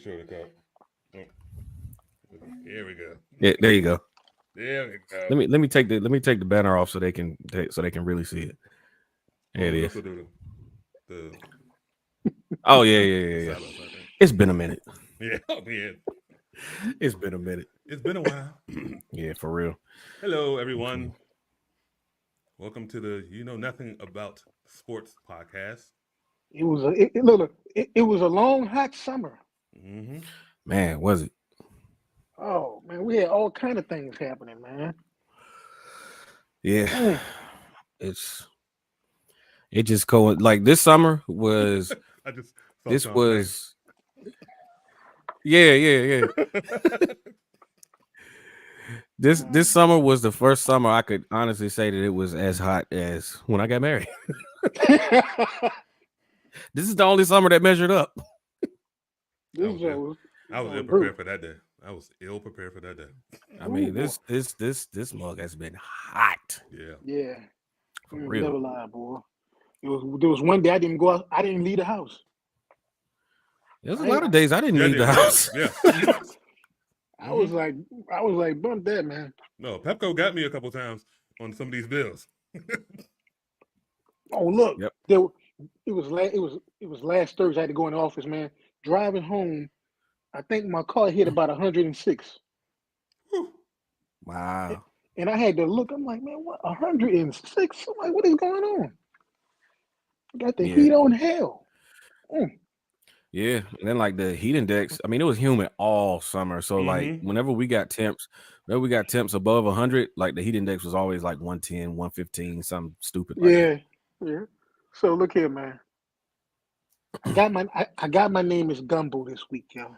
sure to cut. Oh, here we go. Yeah, there you go. There we go. Let me take the banner off so they can really see it. There it We is. also do the Oh yeah. side by side thing. It's been a minute. Yeah, yeah. It's been a minute. It's been a while. Yeah, for real. Hello, everyone. Welcome to the You Know Nothing About Sports podcast. It was a long hot summer. Mm-hmm. Man, was it? Oh man, we had all kind of things happening, man. Yeah. Mm. It just like this summer was I just this was yeah. This summer was the first summer I could honestly say that it was as hot as when I got married. This is the only summer that measured up. I was ill prepared for that day. I was ill prepared for that day. I mean, this mug has been hot. Yeah. For real. Never lie, boy. There was one day I didn't go out. I didn't leave the house. There's a lot of days I didn't leave the house. Yeah. I was like, bump that, man. No, Pepco got me a couple times on some of these bills. Oh look, Yep. It was last Thursday. I had to go in the office, man. Driving home, I think my car hit about 106. Wow. And I had to look. I'm like, man, what 106? I'm like, what is going on? Got the heat on hell. Yeah, and then like the heat index. I mean, it was humid all summer. So like whenever we got temps above 100, like the heat index was always like 110, 115, something stupid like that. Yeah. So look here, man. I got my name as Gumbo this week, y'all,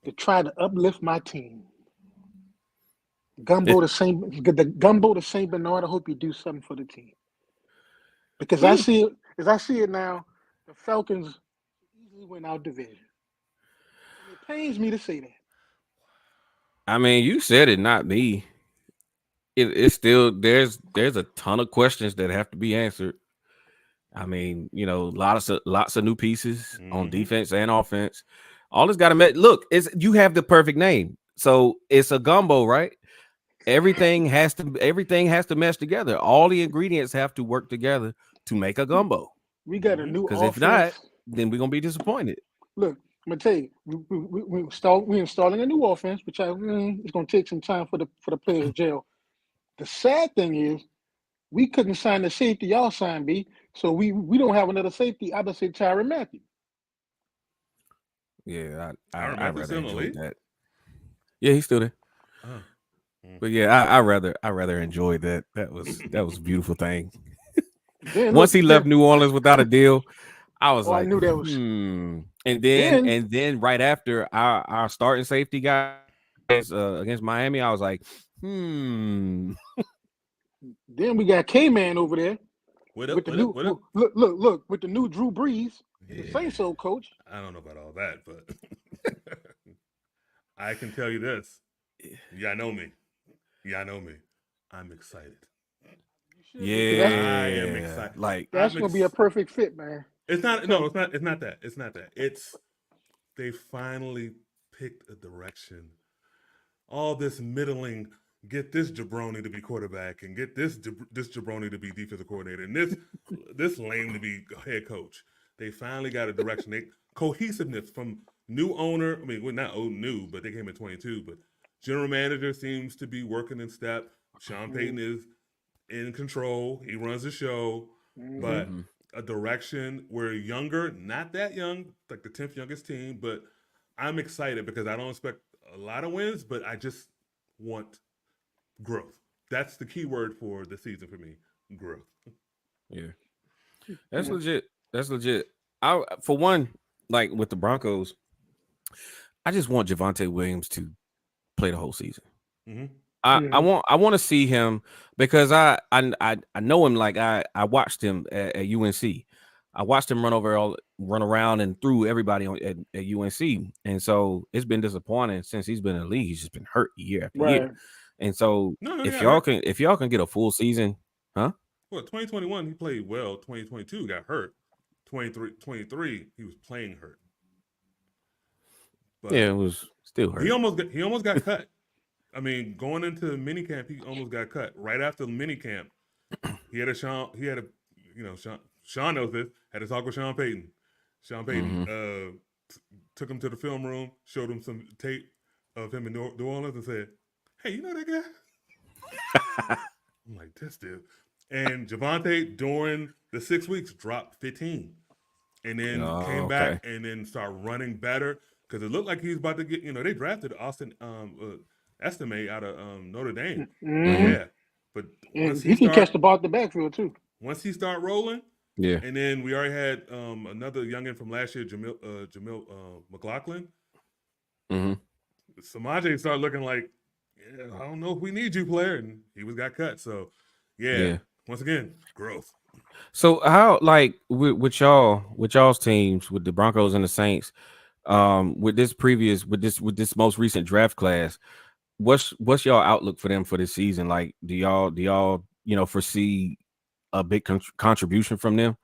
to try to uplift my team. Gumbo the Saint Bernard. I hope you do something for the team, because as I see it now, the Falcons easily win our division. And it pains me to say that. I mean, you said it, not me. It's still there's a ton of questions that have to be answered. I mean, lots of new pieces on defense and offense. All this got to look. You have the perfect name, so it's a gumbo, right? Everything has to mesh together. All the ingredients have to work together to make a gumbo. We got a new offense. Because if not, then we're gonna be disappointed. Look, I'm gonna tell you, we're installing a new offense, which it's gonna take some time for the players to gel. The sad thing is, we couldn't sign the safety y'all signed, B. So we don't have another safety. I would say Tyrann Mathieu. Yeah, I rather enjoy that. Yeah, he's still there. But yeah, I rather enjoy that. That was a beautiful thing. Once he left New Orleans without a deal, I was like, I knew that was. And then right after our starting safety guy against Miami, I was like, Then we got K-Man over there. Look with the new Drew Brees, the Saints old coach. I don't know about all that, but I can tell you this. Y'all know me. I'm excited. Yeah, I am excited. Like that's gonna be a perfect fit, man. It's not. No, it's not. It's not that. It's not that. It's they finally picked a direction. All this middling. Get this jabroni to be quarterback, and get this jabroni to be defensive coordinator, and this lame to be head coach. They finally got a direction. Cohesiveness from new owner. I mean, well, not new, but they came in 22. But general manager seems to be working in step. Sean Payton is in control. He runs the show, but a direction. We're younger, not that young, like the 10th youngest team. But I'm excited because I don't expect a lot of wins, but I just want growth. That's the key word for the season for me. Growth. Yeah. That's legit. For one, like with the Broncos, I just want Javonte Williams to play the whole season. I want to see him because I know him. Like I watched him at UNC. I watched him run around and through everybody at UNC, and so it's been disappointing since he's been in the league. He's just been hurt year after year. And so if y'all can get a full season, huh? Well, 2021 he played well. 2022 got hurt. 23 he was playing hurt. But Yeah, it was still hurt. he almost got cut. I mean, going into minicamp, he almost got cut. Right after minicamp, Sean knows this, had a talk with Sean Payton. Sean Payton took him to the film room, showed him some tape of him in New Orleans and said, "Hey, you know that guy?" I'm like, this dude. And Javonte, during the 6 weeks, dropped 15. And then came back and then started running better because it looked like he was about to get, they drafted Austin Estime out of Notre Dame. Mm-hmm. Yeah. But once he can catch the ball at the backfield too. Once he started rolling, yeah. And then we already had another youngin from last year, Jamil McLaughlin. Mm-hmm. Samaje started looking like, I don't know if we need you, player, and he got cut. So, yeah. Once again, growth. So how, like, with y'all's teams, with the Broncos and the Saints, with this most recent draft class, what's y'all outlook for them for this season? Like, do y'all foresee a big contribution from them?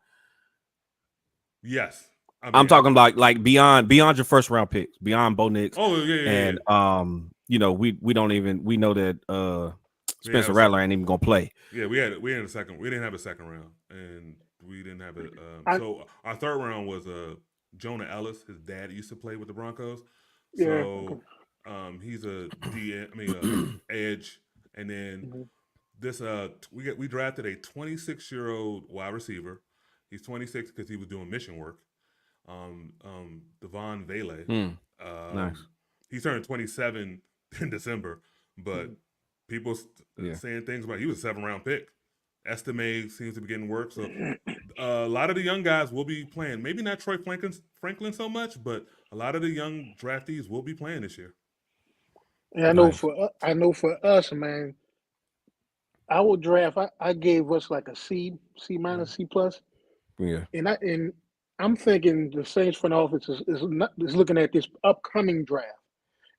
Yes. I'm talking like beyond your first round picks, beyond Bo Nix. Oh yeah. And we know that Spencer Rattler ain't even gonna play. Yeah, we had a second. We didn't have a second round, and we didn't have it. So our third round was Jonah Ellis. His dad used to play with the Broncos. So he's a edge, and then this we drafted a 26-year-old wide receiver. He's 26 because he was doing mission work. Devon Vele. Nice. He turned 27 in December, but people saying things about he was a 7th-round pick. Estime seems to be getting work, so a lot of the young guys will be playing. Maybe not Troy Franklin so much, but a lot of the young draftees will be playing this year. And I know for us, man, our draft, I gave us like a C minus, C plus. Yeah. And I'm thinking the Saints front office is looking at this upcoming draft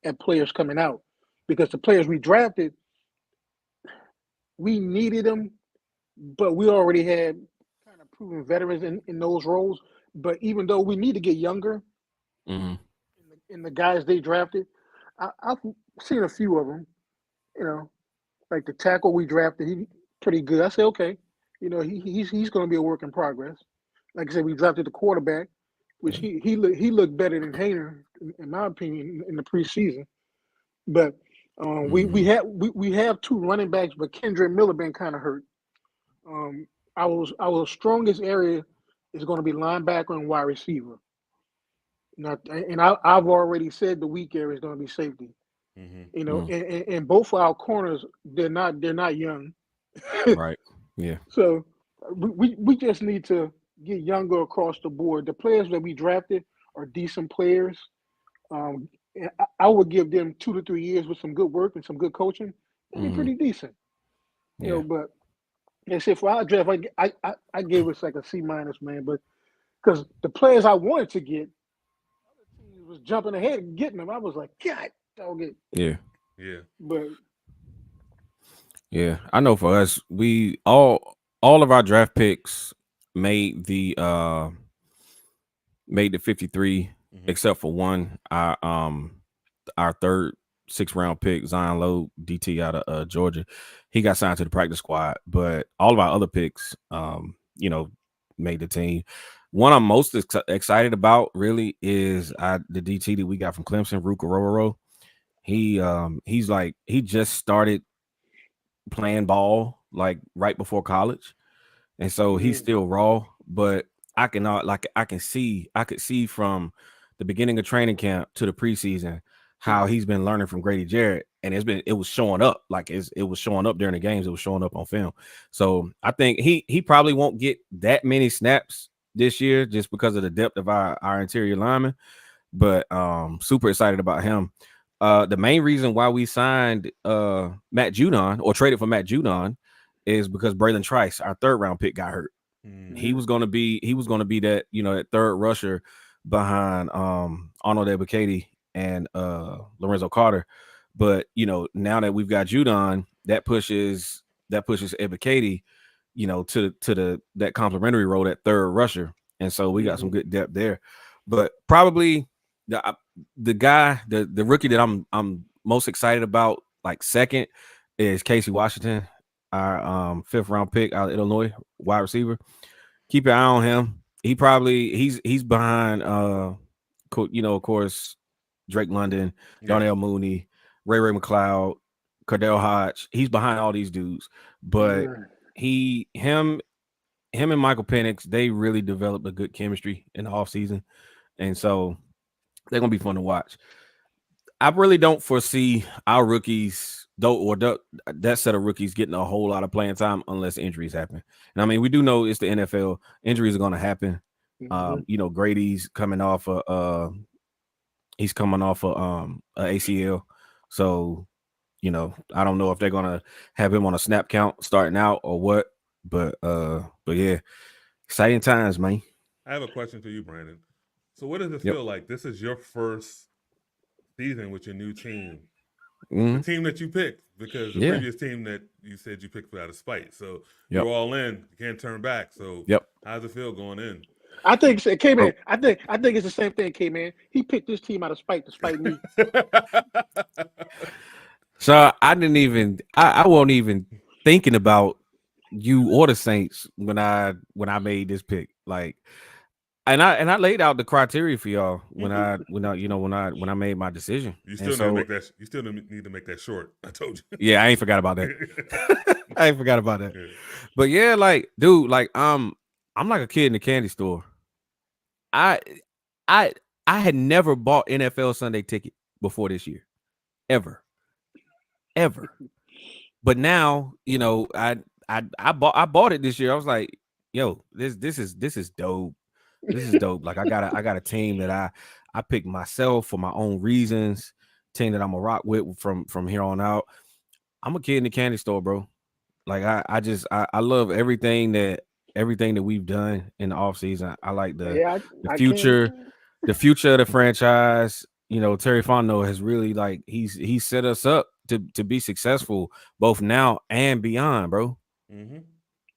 and players coming out, because the players we drafted, we needed them, but we already had kind of proven veterans in those roles. But even though we need to get younger, in the guys they drafted, I've seen a few of them. Like the tackle we drafted, he pretty good. I say, okay, he's going to be a work in progress. Like I said, we drafted the quarterback, which he looked better than Hayner, in my opinion, in the preseason. But we have 2 running backs, but Kendrick Miller been kind of hurt. Our strongest area is going to be linebacker and wide receiver. I've already said the weak area is going to be safety. And both of our corners, they're not young. Right. Yeah. So we just need to get younger across the board. The players that we drafted are decent players. I would give them 2 to 3 years with some good work and some good coaching. They're pretty decent. But they said for our draft, I gave us like a C minus, man. But because the players I wanted to get, other teams was jumping ahead and getting them. I was like, God, dog it. Yeah. But yeah, I know for us, we all of our draft picks made the 53, except for one. Our third 6th-round pick, Zion Lowe, DT out of Georgia, he got signed to the practice squad. But all of our other picks, made the team. One I'm most excited about really is the DT that we got from Clemson, Ruka Rororo. He just started playing ball like right before college, and so he's still raw. But I could see from the beginning of training camp to the preseason how he's been learning from Grady Jarrett, and it was showing up. Like it was showing up during the games. It was showing up on film. So I think he probably won't get that many snaps this year just because of the depth of our interior linemen. But super excited about him. The main reason why we signed Matt Judon or traded for Matt Judon is because Braylon Trice, our 3rd-round pick, got hurt. He was gonna be that that 3rd rusher behind Arnold Ebiketie and Lorenzo Carter. But now that we've got Judon, that pushes Ebiketie to that complimentary role, that 3rd rusher. And so we got some good depth there. But probably the guy, the rookie that I'm most excited about, like second, is Casey Washington, our 5th round pick out of Illinois, wide receiver. Keep your eye on him. He's behind of course, Drake London, Darnell Mooney, Ray McLeod, Cardell Hodge. He's behind all these dudes, but him and Michael Penix, they really developed a good chemistry in the offseason. And so they're gonna be fun to watch. I really don't foresee our rookies that set of rookies getting a whole lot of playing time unless injuries happen. And I mean, we do know it's the NFL. Injuries are gonna happen. Grady's coming off a ACL. So, I don't know if they're gonna have him on a snap count starting out or what. But yeah, exciting times, man. I have a question for you, Brandon. So what does it feel like? This is your first season with your new team. The team that you picked, because the previous team that you said you picked out of spite. So you're all in. You can't turn back. So how does it feel going in? I think K-Man. I think it's the same thing, K-Man. He picked this team out of spite to spite me. So I wasn't even thinking about you or the Saints when I made this pick. Like, and I laid out the criteria for y'all when I made my decision. You still need to make that short. I told you. Yeah, I ain't forgot about that. I ain't forgot about that. Yeah. But yeah, like, dude, like I'm like a kid in the candy store. I had never bought NFL Sunday ticket before this year. Ever. But now, I bought it this year. I was like, yo, this is dope. This is dope. Like I got a team that I picked myself for my own reasons, team that I'm a rock with from here on out. I'm a kid in the candy store, bro. Like I love everything that we've done in the offseason. I like the future of the franchise. Terry Fontenot has really, like, he's set us up to be successful both now and beyond, bro. Mm-hmm.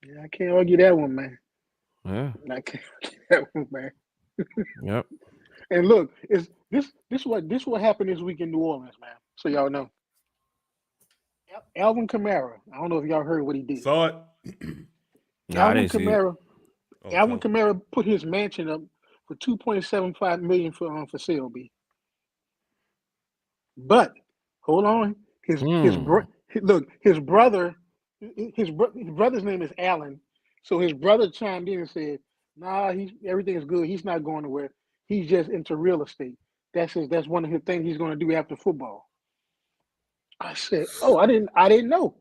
Yeah, I can't argue that one, man. Yeah, I can't argue that one, man. Yep. And look, this what happened this week in New Orleans, man. So y'all know, Alvin Kamara. I don't know if y'all heard what he did. Saw it. Alvin Kamara put his mansion up for $2.75 million for sale, B. But hold on, his brother's name is Allen. So his brother chimed in and said, "Nah, everything is good. He's not going nowhere. He's just into real estate. That's one of his things he's going to do after football." I said, "Oh, I didn't know.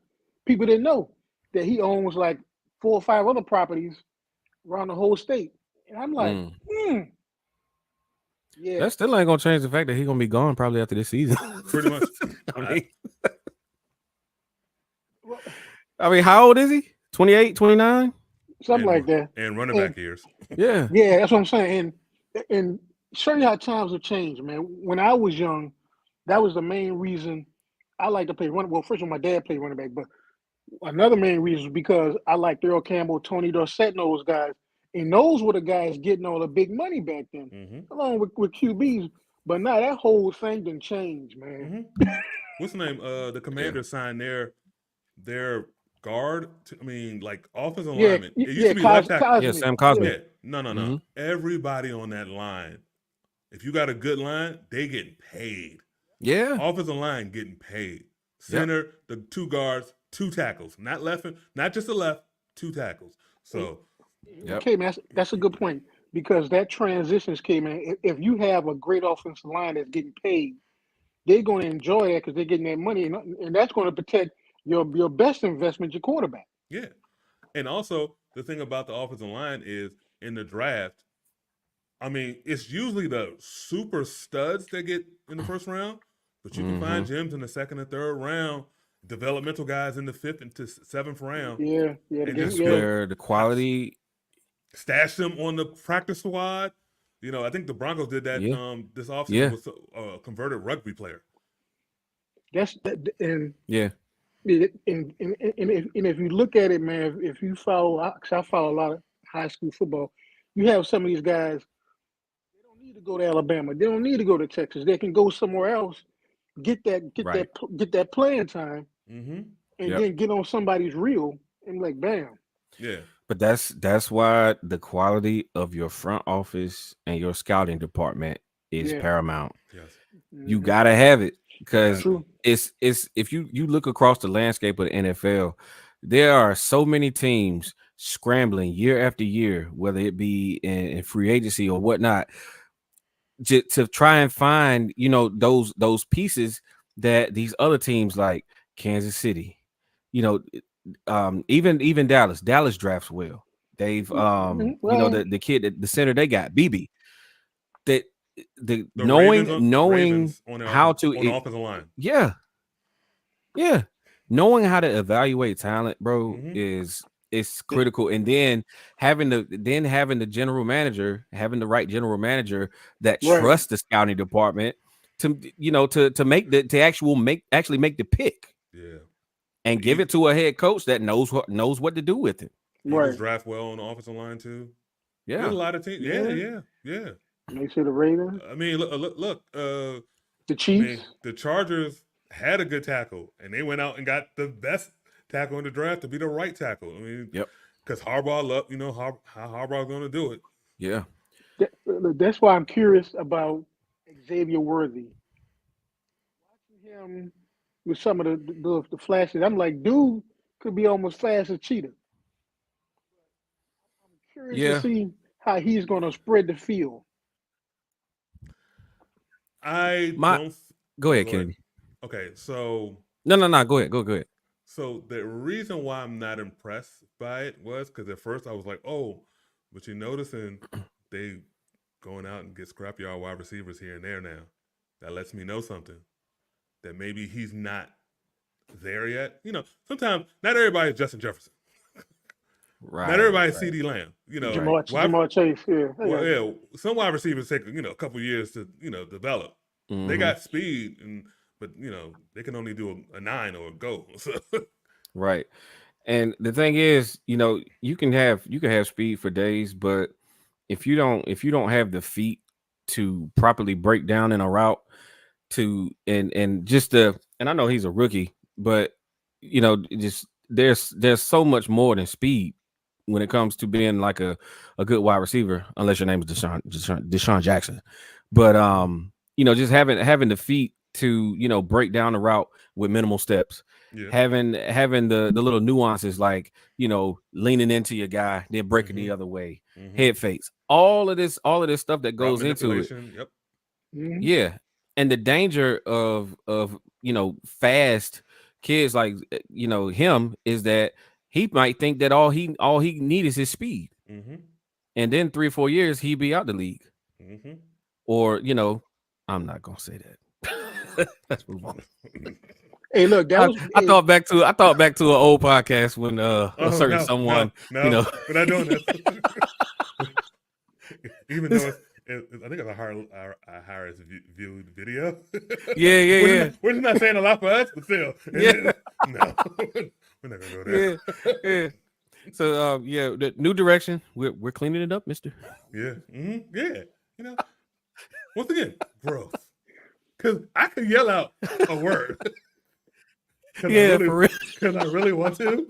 People didn't know that he owns like 4 or 5 other properties around the whole state." And I'm like, yeah. That still ain't gonna change the fact that he's gonna be gone probably after this season. Pretty much. I mean, how old is he? 28, 29? Something like that. And running back years. Yeah. Yeah, that's what I'm saying. And show you how times have changed, man. When I was young, that was the main reason I like to play running. Well, first of all, my dad played running back, but another main reason was because I like Earl Campbell, Tony Dorsett, and those guys. And those were the guys getting all the big money back then, along with QBs. But now that whole thing done changed, man. What's the name? The Commanders signed their guard. Like offensive lineman. It used to be left tackle. Yeah, Sam Cosmi. Yeah. No. Everybody on that line, if you got a good line, they getting paid. Yeah. Offensive line getting paid. Center, the 2 guards, 2 tackles. Not just the left, 2 tackles. So. Okay, man, that's a good point, because that transitions came in. If you have a great offensive line that's getting paid, they're going to enjoy that because they're getting that money, and that's going to protect your best investment, your quarterback. Yeah, and also the thing about the offensive line is in the draft, it's usually the super studs that get in the first round, but you can find gems in the second and third round, developmental guys in the 5th and to 7th round. Yeah. Where the quality. Stash them on the practice squad. I think the Broncos did that this offseason with a converted rugby player. And if you look at it, man, if you follow, because I follow a lot of high school football, you have some of these guys, they don't need to go to Alabama. They don't need to go to Texas. They can go somewhere else, get Right. that playing time, Mm-hmm. and Yep. then get on somebody's reel and like bam. Yeah. But that's why the quality of your front office and your scouting department is Yeah. paramount. Yes. You Mhm. gotta have it because True. it's if you look across the landscape of the NFL, there are so many teams scrambling year after year, whether it be in free agency or whatnot, to try and find those pieces that these other teams like Kansas City, you know, even Dallas drafts well. They've Well, the kid, the center they got, BB, that the The Ravens knowing on their how to on the offensive line. yeah, knowing how to evaluate talent, bro, Mhm. is critical. And then having the general manager, having the right general manager that Right. trusts the scouting department to make actually make the pick Yeah. and give it to a head coach that knows what to do with it. Eagles Right. draft well on the offensive line too. Yeah. There's a lot of teams. Yeah. Make sure the Ravens, I mean, look. the I Chiefs. mean, the Chargers had a good tackle, and they went out and got the best tackle in the draft to be the right tackle. I mean, Yep. because Harbaugh loved, how Harbaugh's going to do it. Yeah. That's why I'm curious about Xavier Worthy. Watching him with some of the flashes, I'm like, dude could be almost fast as Cheetah. I'm curious Yeah. to see how he's going to spread the field. I My- don't. Go ahead, Go Kennedy. Okay, so No. Go ahead. Go ahead. So the reason why I'm not impressed by it was because at first I was like, oh, but you're noticing they going out and get scrapyard wide receivers here and there now. That lets me know something. That maybe he's not there yet. Sometimes not everybody's Justin Jefferson. Right. Not everybody's CD Lamb. Jamar Chase, yeah. Some wide receivers take a couple years to develop. They Mhm. got speed, but they can only do a 9 or a go. So. Right. And the thing is, you can have speed for days, but if you don't have the feet to properly break down in a route and I know he's a rookie, but just there's so much more than speed when it comes to being like a good wide receiver, unless your name is Deshaun Jackson. But just having the feet to break down the route with minimal steps. Yeah. Having the little nuances like leaning into your guy, then breaking the other way, head fakes, all of this stuff that goes into it. Yep. Mhm. Yeah, and the danger of fast kids like him is that he might think that all he need is his speed, and then 3 or 4 years he'd be out the league. Or I'm not gonna say that. Let's move on. Hey, look, I thought back to an old podcast when someone we're not doing that. Even though I think it's our highest viewed video. Yeah. We're just not saying a lot for us, but still. Yeah. No, we're not gonna go there. Yeah. So the new direction. We're cleaning it up, Mister. Yeah. Yeah. Once again, growth. Because I can yell out a word. Yeah, for real. Because I really want to.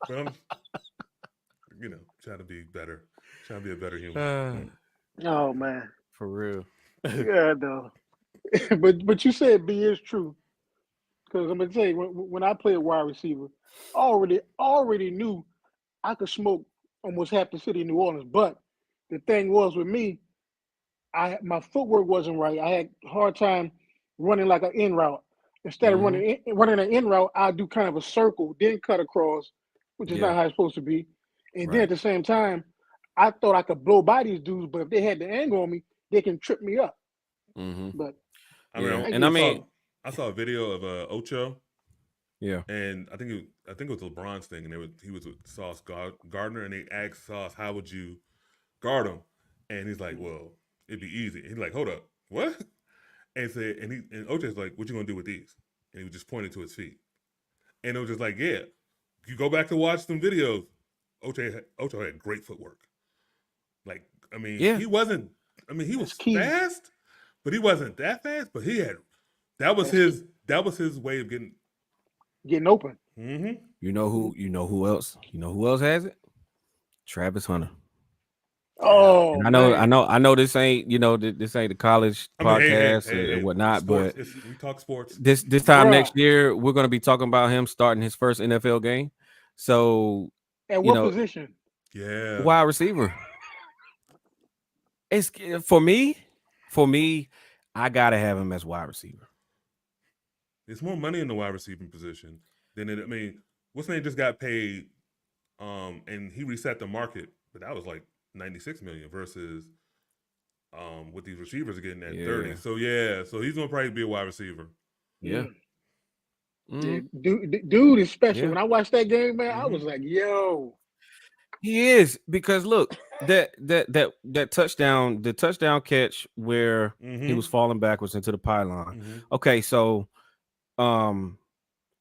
But I'm, trying to be better. Trying to be a better human. oh man, For real. yeah, no. but you said B is true. Because I'm gonna tell you, when I played wide receiver, I already knew I could smoke almost half the city of New Orleans. But the thing was with me, my footwork wasn't right. I had a hard time running like an in route. Instead of running an in route, I do kind of a circle, then cut across, which is not how it's supposed to be. And then at the same time, I thought I could blow by these dudes, but if they had the angle on me, they can trip me up. But I saw a video of Ocho. Yeah. And I think it was LeBron's thing, and he was with Sauce Gardner, and they asked Sauce, "How would you guard him?" And he's like, "Well, it'd be easy." And he's like, "Hold up, what?" And said, and Ocho's like, "What you gonna do with these?" And he was just pointing to his feet, and it was just like, "Yeah, you go back to watch some videos. Ocho had great footwork. Like, I mean, he wasn't I mean, he was That's key. fast, but he wasn't that fast. But he had that was his way of getting open. Mm-hmm. You know who else? You know who else has it? Travis Hunter. Oh, And man. I know this ain't, this ain't the college podcast and whatnot, sports, but we talk sports. This time Bruh. next year, we're going to be talking about him starting his first NFL game. So, At what position? Yeah, wide receiver. It's for me, I gotta have him as wide receiver. There's more money in the wide receiving position than it. I mean, what's name just got paid, and he reset the market, but that was like $96 million versus what these receivers are getting at 30. So he's gonna probably be a wide receiver. Yeah. Dude is special. When I watched that game, man, I was like, yo. He is, because look, that touchdown, the touchdown catch where he was falling backwards into the pylon. Okay, so I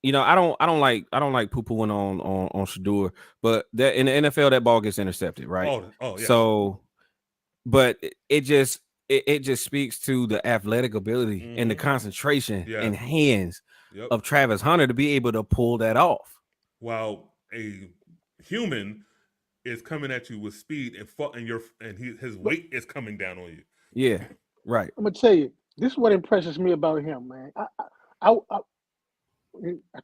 don't like poo-pooing on Shedeur, but that in the NFL that ball gets intercepted, right? Oh yeah. So, but it just speaks to the athletic ability and the concentration and hands of Travis Hunter to be able to pull that off. While a human is coming at you with speed and his weight is coming down on you. Yeah, right. I'm gonna tell you, this is what impresses me about him, man. I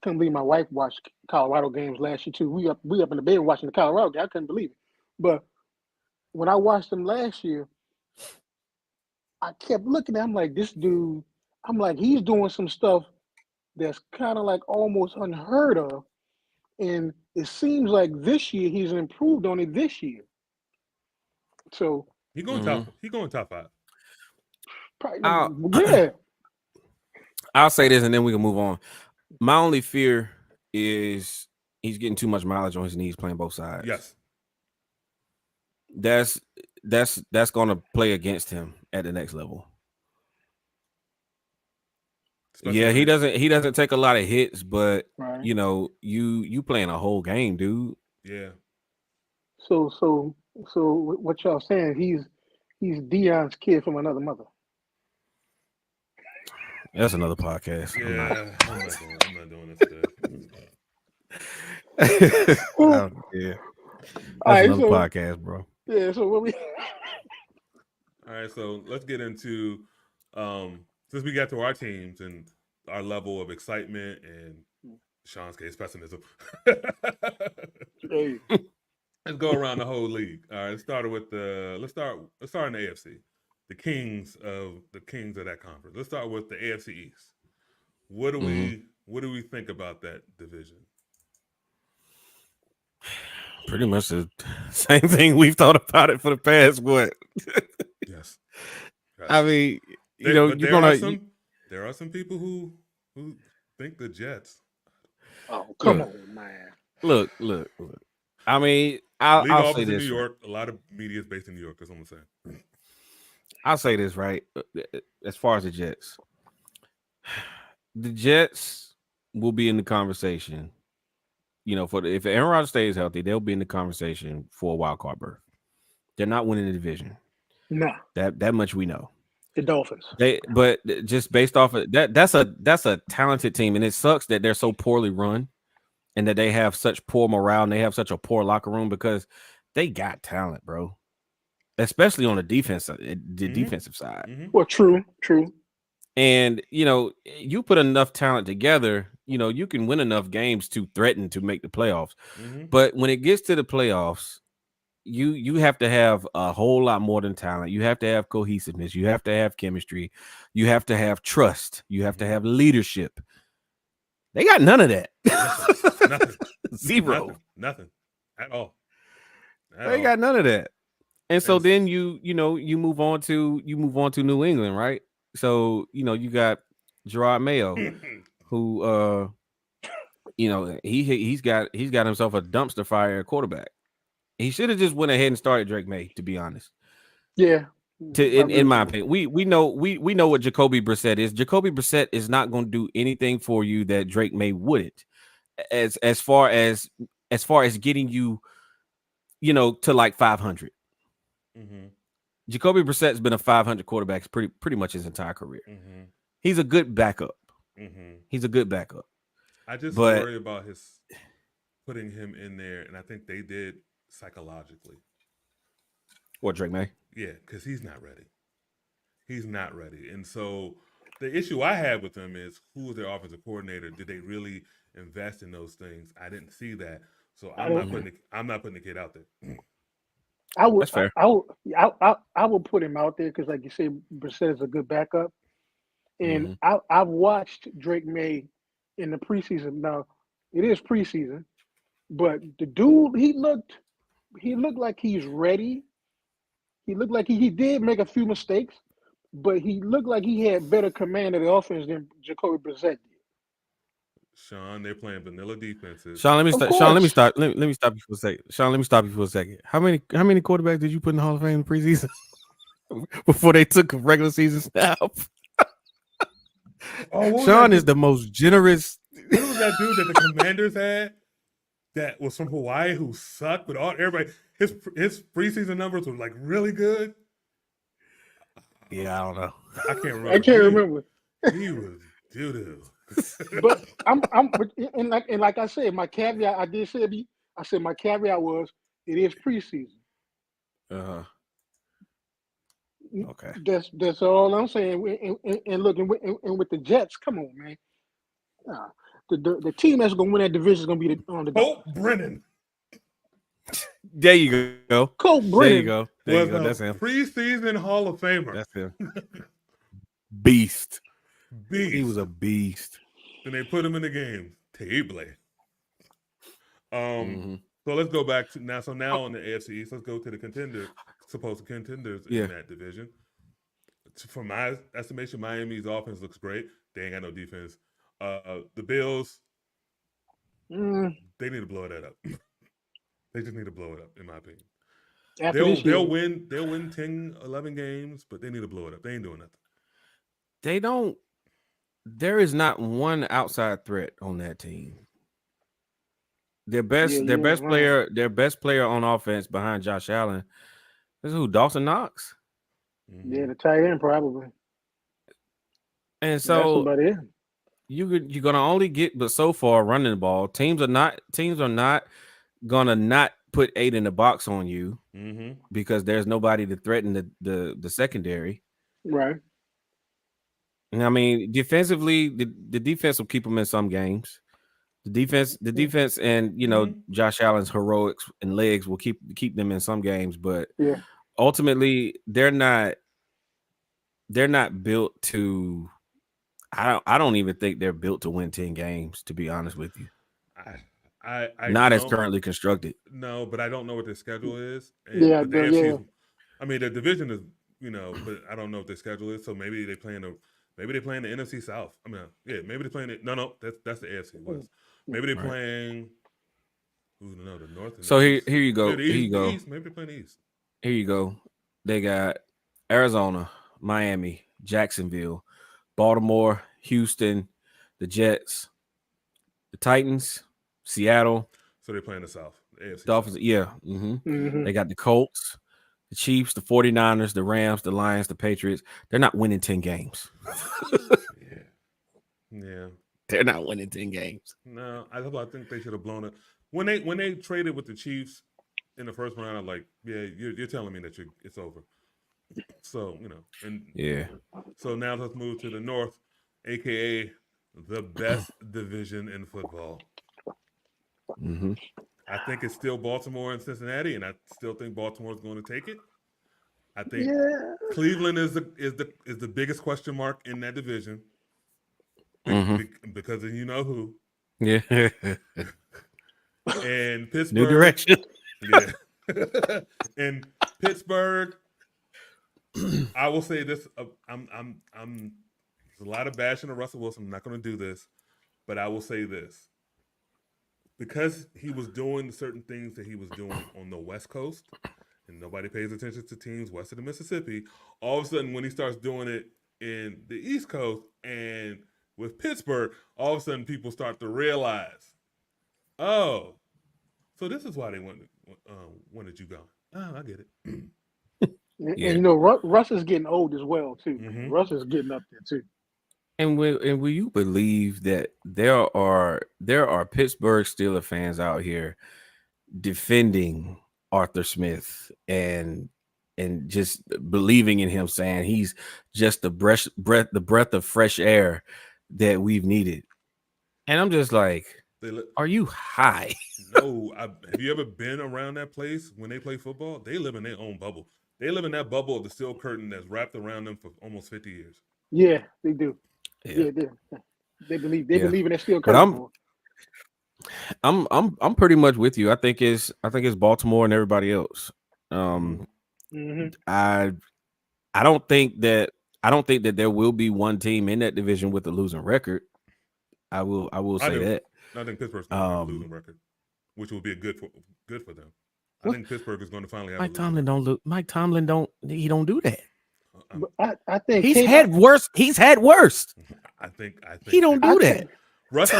couldn't believe my wife watched Colorado games last year too. We up in the bed watching the Colorado game. I couldn't believe it. But when I watched him last year, I kept looking at him like, this dude. I'm like, he's doing some stuff that's kind of like almost unheard of. And it seems like this year he's improved on it this year. So he going top 5. Probably, yeah. I'll say this and then we can move on. My only fear is he's getting too much mileage on his knees playing both sides. Yes. That's gonna play against him at the next level. Especially he doesn't take a lot of hits, but you playing a whole game, dude. Yeah. So what y'all saying? He's Deion's kid from another mother. That's another podcast. Yeah, I'm not doing this today. Yeah. That's another podcast, bro. Yeah, so what we All right, so let's get into since we got to our teams and our level of excitement and Sean's case pessimism. Hey. Let's go around the whole league. All right, let's start in the AFC. The kings of that conference. Let's start with the AFC East. What do we think about that division? Pretty much the same thing we've thought about it for the past what? Yes. I mean, there are some people who think the Jets. Oh, come on, man. Look. I mean, I'll say this. New York. A lot of media is based in New York, that's what I'm saying. I'll say this, right? As far as the Jets will be in the conversation. If Aaron Rodgers stays healthy, they'll be in the conversation for a wild card berth. They're not winning the division. No. That much we know. The Dolphins. But just based off of that's a talented team, and it sucks that they're so poorly run and that they have such poor morale and they have such a poor locker room because they got talent, bro. Especially on the defensive side. Mm-hmm. Well, true. And you put enough talent together, you can win enough games to threaten to make the playoffs. Mm-hmm. But when it gets to the playoffs, you have to have a whole lot more than talent. You have to have cohesiveness. You have to have chemistry. You have to have trust. You have to have leadership. They got none of that. Nothing. Zero. Nothing at all. Got none of that. And so then you move on to New England, right? So you got Gerard Mayo, who he's got himself a dumpster fire quarterback. He should have just went ahead and started Drake May, to be honest. Yeah. In my opinion, we know what Jacoby Brissett is. Jacoby Brissett is not going to do anything for you that Drake May wouldn't. As far as getting you, to like 500. Mm-hmm. Jacoby Brissett's been a 500 quarterback pretty much his entire career. Mm-hmm. He's a good backup. Mm-hmm. He's a good backup. I just But worry about his putting him in there, and I think they did psychologically. what, Drake May? Yeah, because he's not ready. He's not ready, and so the issue I have with them is who was their offensive coordinator? Did they really invest in those things? I didn't see that, so I I'm not don't. putting the kid out there. I would. That's fair. I would put him out there because, like you said, Brissett is a good backup, and Mhm. I've watched Drake May in the preseason. Now, it is preseason, but the dude he looked like he's ready. He looked like he did make a few mistakes, but he looked like he had better command of the offense than Jacoby Brissett did. Sean, they're playing vanilla defenses. Sean, let me Of stop. Sean, let me course. stop. Let me stop you for a second. Sean, let me stop you for a second. How many quarterbacks did you put in the Hall of Fame in preseason before they took a regular season snap? Oh, what was Sean that is the most generous. What was that dude that the Commanders had that was from Hawaii who sucked, but everybody his preseason numbers were like really good. Yeah, I don't know. I can't remember. I can't remember. He was doo doo. But and like I said, my caveat I did say I said my caveat was it is preseason. Uh-huh. Okay. That's all I'm saying. And look, and with the Jets, come on, man. Nah, the team that's gonna win that division is gonna be the underdog. Hope Brennan There you go. Colt There you Brennan. go. There was you go. a That's him. preseason Hall of Famer. That's him. Beast. Beast. He was a beast. Then they put him in the game. Terrible. Mhm. So let's go back to now. So now in the AFC East, let's go to the supposed contenders Yeah. in that division. From my estimation, Miami's offense looks great. They ain't got no defense. The Bills, Mm, they need to blow that up. They just need to blow it up, in my opinion. after this year, They'll win 10, 11 games, but they need to blow it up. They ain't doing nothing. They don't. There is not one outside threat on that team. Their best player on offense behind Josh Allen is who? Dawson Knox. Mm-hmm. Yeah, the tight end probably. And That's so about it. you're gonna only get, but so far running the ball. Teams are not gonna not put 8 in the box on you Mm-hmm. because there's nobody to threaten the secondary. Right. And I mean, defensively, the defense will keep them in some games. The defense, and Josh Allen's heroics and legs will keep them in some games, but Yeah. ultimately they're not built to. I don't even think they're built to win 10 games, to be honest with you. I Not as currently constructed. No, but I don't know what their schedule is. Yeah, but the yeah. AFC I mean, the division is, but I don't know what their schedule is. So maybe they play in the NFC South. I mean, yeah, maybe they're playing it. No, that's the AFC West. Maybe they're playing. Who knows? The North. And So the here East. you go. Yeah, Here you go. East. Maybe they're playing the East. Here you go. They got Arizona, Miami, Jacksonville, Baltimore, Houston, the Jets, the Titans, Seattle. So they're playing the South. The AFC Dolphins. South. Yeah. Mm-hmm. They got the Colts, the Chiefs, the 49ers, the Rams, the Lions, the Patriots. They're not winning 10 games. Yeah. They're not winning 10 games. No, I think they should have blown it. When they traded with the Chiefs in the first round, I'm like, yeah, you're telling me that it's over. So, and yeah. So now let's move to the North, aka the best division in football. Mm-hmm. I think it's still Baltimore and Cincinnati, and I still think Baltimore is going to take it. I think Cleveland is the biggest question mark in that division because of you know who. Yeah. And Pittsburgh. New direction. Yeah. And Pittsburgh. I will say this: there's a lot of bashing of Russell Wilson. I'm not going to do this, but I will say this: because he was doing certain things that he was doing on the West Coast, and nobody pays attention to teams west of the Mississippi. All of a sudden, when he starts doing it in the East Coast and with Pittsburgh, all of a sudden people start to realize, oh, so this is why they wanted you gone. Oh, I get it. And Yeah. you know, Russ is getting old as well too. Mhm. Russ is getting up there too. And will you believe that there are Pittsburgh Steelers fans out here defending Arthur Smith and just believing in him, saying he's just the breath of fresh air that we've needed. And I'm just like, are you high? No, have you ever been around that place when they play football? They live in their own bubble. They live in that bubble of the steel curtain that's wrapped around them for almost 50 years. Yeah, they do. Yeah. They believe Yeah. in that steel But curtain. I'm pretty much with you. I think it's Baltimore and everybody else. I don't think that there will be one team in that division with a losing record. I will say that. I think Pittsburgh's going to have a losing record, which will be good for them. I think Pittsburgh is going to finally have Mike Tomlin don't do that. I think he's had worse. I think he don't do that. Russ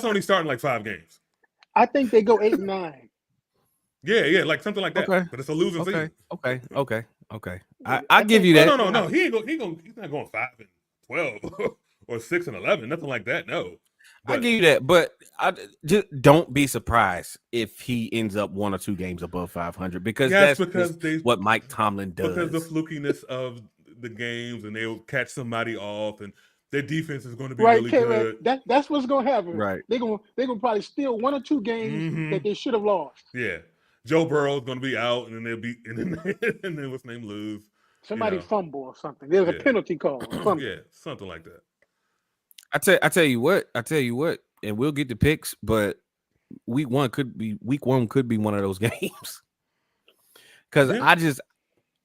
only starting like 5 games. I think they go 8-9. Yeah, like something like that. Okay. But it's a losing season. Okay. I give you that. No. He's not going 5-12 or 6-11. Nothing like that. No. I give you that, but I just don't be surprised if he ends up 1 or 2 games above 500 because that's what Mike Tomlin does. Because the flukiness of the games, and they'll catch somebody off, and their defense is going to be really good. That's what's going to happen. Right? They're going to probably steal 1 or 2 games that they should have lost. Yeah, Joe Burrow's going to be out, and then they'll be, and then what's name lose. Somebody fumble or something. There's a penalty call. Yeah, something like that. I tell you what, and we'll get the picks, but week one could be one of those games. Because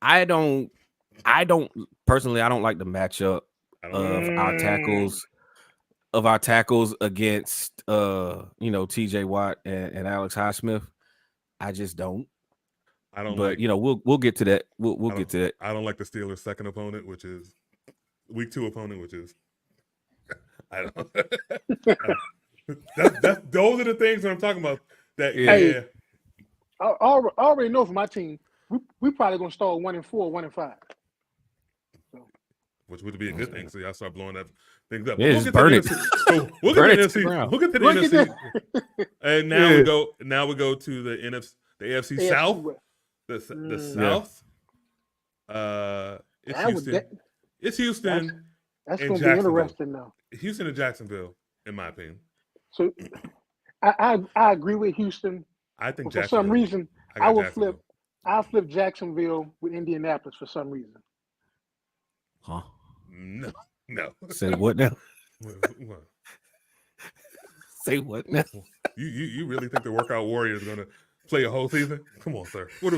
I don't personally, I don't like the matchup of our tackles against TJ Watt and Alex Highsmith. I just don't. I don't. But we'll get to that. We'll get to that. I don't like the Steelers' second opponent, which is week 2 opponent, which is. I don't. Those are the things that I'm talking about. I already know for my team, we probably gonna start 1-4, 1-5. So. Which would be a good thing. So y'all start blowing that things up. Yeah, just burn it. We'll get to the NFC. We'll get to the NFC. And now we go to the NFC, the AFC South, the South. It's Houston. It's Houston. That's going to be interesting now. Houston and Jacksonville, in my opinion. So, I agree with Houston. I think for some reason I'll flip Jacksonville with Indianapolis for some reason. Huh? No. Say what now? Say what now? You really think the workout warrior is going to play a whole season? Come on, sir. What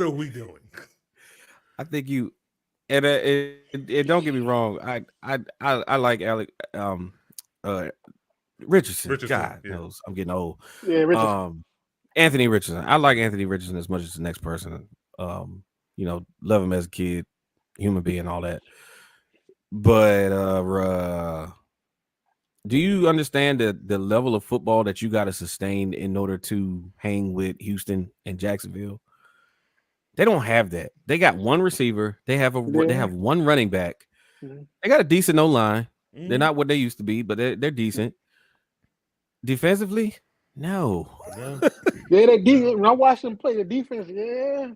are we doing? I think you. And don't get me wrong, I like Alec Richardson. God knows I'm getting old. Yeah, Richardson. Anthony Richardson. I like Anthony Richardson as much as the next person. Love him as a kid, human being, all that. But do you understand the level of football that you got to sustain in order to hang with Houston and Jacksonville? They don't have that. They got one receiver. They have one running back. Mm-hmm. They got a decent O-line. Mm-hmm. They're not what they used to be, but they're decent. Defensively, no. Yeah, they decent. When I watch them play the defense, yeah.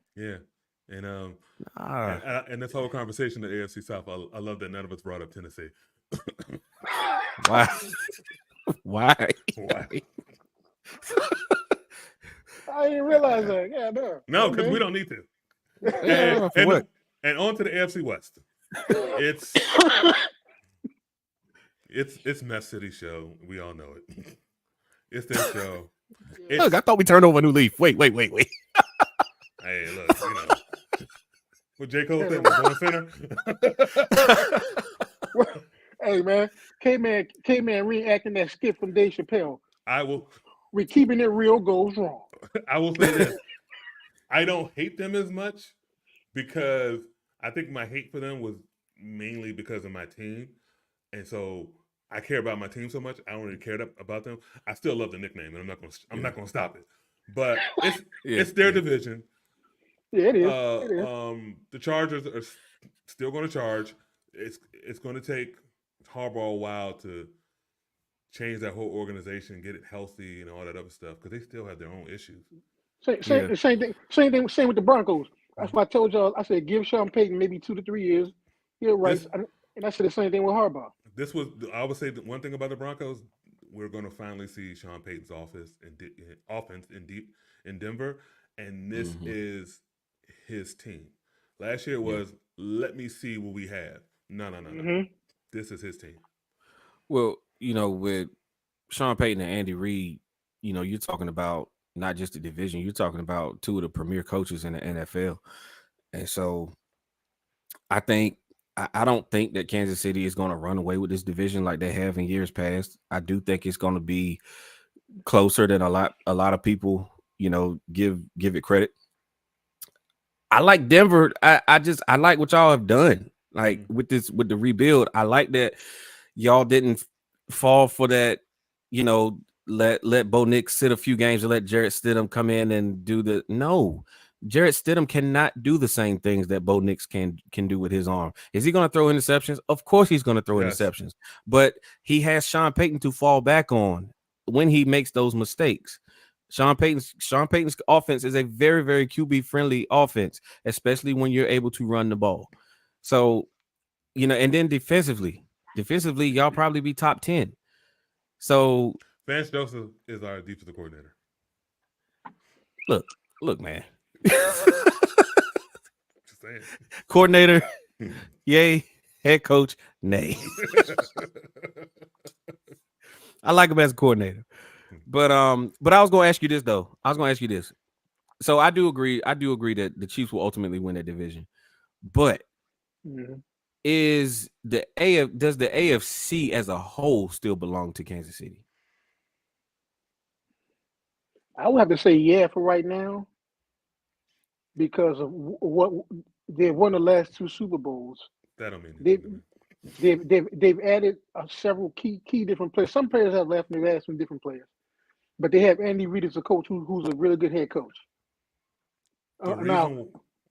And this whole conversation at AFC South, I love that none of us brought up Tennessee. Why? Why? I didn't realize that. Yeah, no, because we don't need to. And on to the AFC West. It's Mess City show. We all know it. It's their show. Look, I thought we turned over a new leaf. Wait. Hey, look, what J. Cole said, we're going center. Hey, man, K-Man reenacting that skit from Dave Chappelle. We're keeping it real goes wrong. I will say this. I don't hate them as much because I think my hate for them was mainly because of my team. And so I care about my team so much. I don't really care about them. I still love the nickname, and I'm not going to stop it. But it's their division. Yeah, it is. It is. The Chargers are still going to charge. It's going to take Harbaugh a while to change that whole organization, get it healthy, and all that other stuff because they still have their own issues. Same thing. Same with the Broncos. That's why I told y'all. I said give Sean Payton maybe 2 to 3 years. He'll right. And I said the same thing with Harbaugh. I would say the one thing about the Broncos, we're going to finally see Sean Payton's offense in Denver, and this is his team. Last year was let me see what we have. No. This is his team. Well, with Sean Payton and Andy Reid, you're talking about not just the division, you're talking about two of the premier coaches in the NFL. And so I don't think that Kansas City is going to run away with this division like they have in years past. I do think it's going to be closer than a lot of people, give it credit. I like Denver. I like what y'all have done. Like with the rebuild, I like that y'all didn't fall for that, let Bo Nix sit a few games and let Jarrett Stidham come in and do no. Jarrett Stidham cannot do the same things that Bo Nix can do with his arm. Is he going to throw interceptions? Of course he's going to throw interceptions. But he has Sean Payton to fall back on when he makes those mistakes. Sean Payton's offense is a very, very QB-friendly offense, especially when you're able to run the ball. So, and then defensively, y'all probably be top 10. So Vance Joseph is our defensive coordinator. Look, man. Just saying. Coordinator, yay. Head coach, nay. I like him as a coordinator. But I was going to ask you this, though. So I do agree that the Chiefs will ultimately win that division. But does the AFC as a whole still belong to Kansas City? I would have to say yeah for right now because of what they won the last 2 Super Bowls. That don't mean anything. They've added several key different players. Some players have left and they've added some different players. But they have Andy Reid as a coach who's a really good head coach. Now,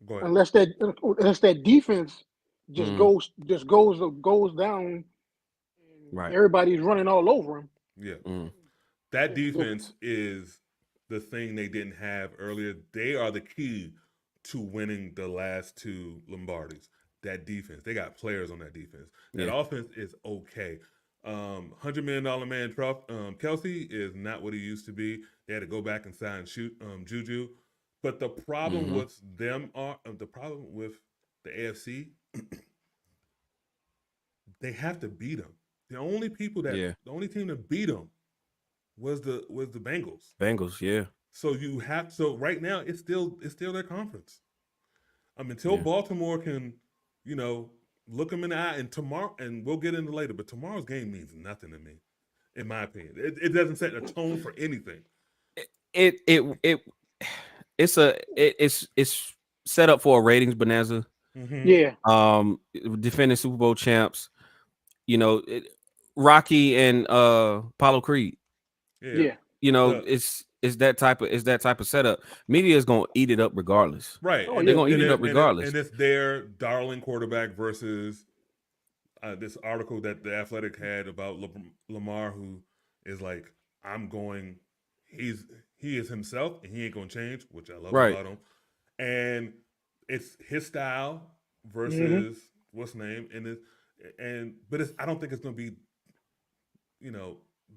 unless that defense just goes down, right? Everybody's running all over him. Yeah, that defense is the thing they didn't have earlier. They are the key to winning the last 2 Lombardis. That defense, they got players on that defense. That offense is okay. $100 million man Kelsey is not what he used to be. They had to go back and sign Juju. But the problem with them the problem with the AFC, they have to beat them. The only team that beat them was the Bengals. Bengals, yeah. So right now it's still their conference. Until Baltimore can, look them in the eye, and tomorrow, and we'll get into later, but tomorrow's game means nothing to me, in my opinion. It doesn't set a tone for anything. It's set up for a ratings bonanza. Yeah. Defending Super Bowl champs, Rocky and Apollo Creed. Yeah. It's that type of setup. Media is gonna eat it up regardless. Right. They're gonna eat it up regardless. And it's their darling quarterback versus this article that The Athletic had about Lamar, who is like, he is himself and he ain't gonna change, which I love about him. And it's his style versus what's name but I don't think it's gonna be,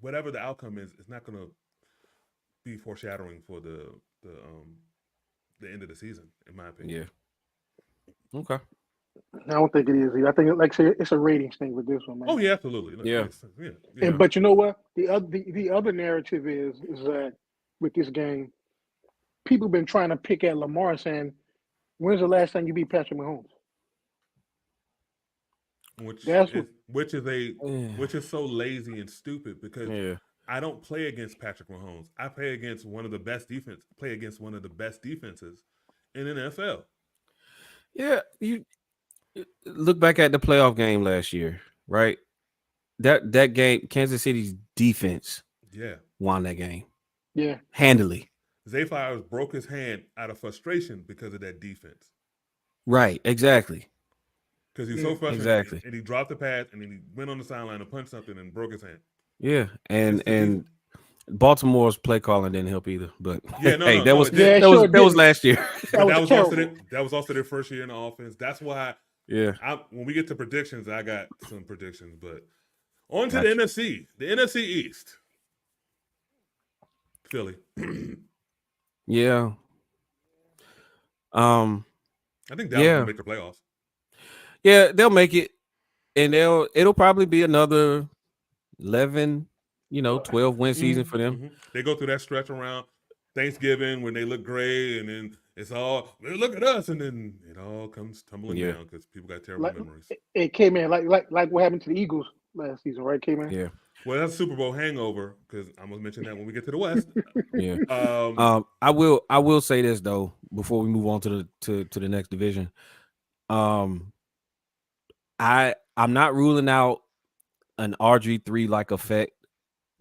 whatever the outcome is, it's not gonna be foreshadowing for the end of the season, in my opinion. Yeah. Okay. I don't think it is either. I think, like I say, it's a ratings thing with this one, man. Oh yeah, absolutely. Yeah. And but you know what? The other narrative is that with this game, people been trying to pick at Lamar, saying, "When's the last time you beat Patrick Mahomes?" Which is so lazy and stupid because I don't play against Patrick Mahomes. I play against one of the best defenses in the NFL. Yeah, you look back at the playoff game last year, right? That game, Kansas City's defense, won that game. Yeah, handily. Zay Flowers broke his hand out of frustration because of that defense. Right. Exactly. Because he's so frustrated, Exactly. and he dropped the pass, and then he went on the sideline and punched something and broke his hand. Yeah. It's the And Baltimore's play calling didn't help either. But Yeah, no, hey, no, that no, was it did. that was last year. But was terrible. that was also their first year in the offense. That's why Yeah. when we get to predictions, I got some predictions. But on to Gotcha. the NFC. The NFC East. Philly. Yeah. I think Dallas Yeah. will make the playoffs. Yeah, they'll make it, and it'll probably be another 11, 12 win season for them. Mhm. They go through that stretch around Thanksgiving when they look great, and then it's all look at us, and then it all comes tumbling Yeah. down because people got terrible Like memories. it came in like what happened to the Eagles last season, right? Came in. Yeah. Well, that's a Super Bowl hangover because I'm gonna mention that when we get to the West. Yeah. Um, I will say this though before we move on to the next division. I'm not ruling out an RG3 like effect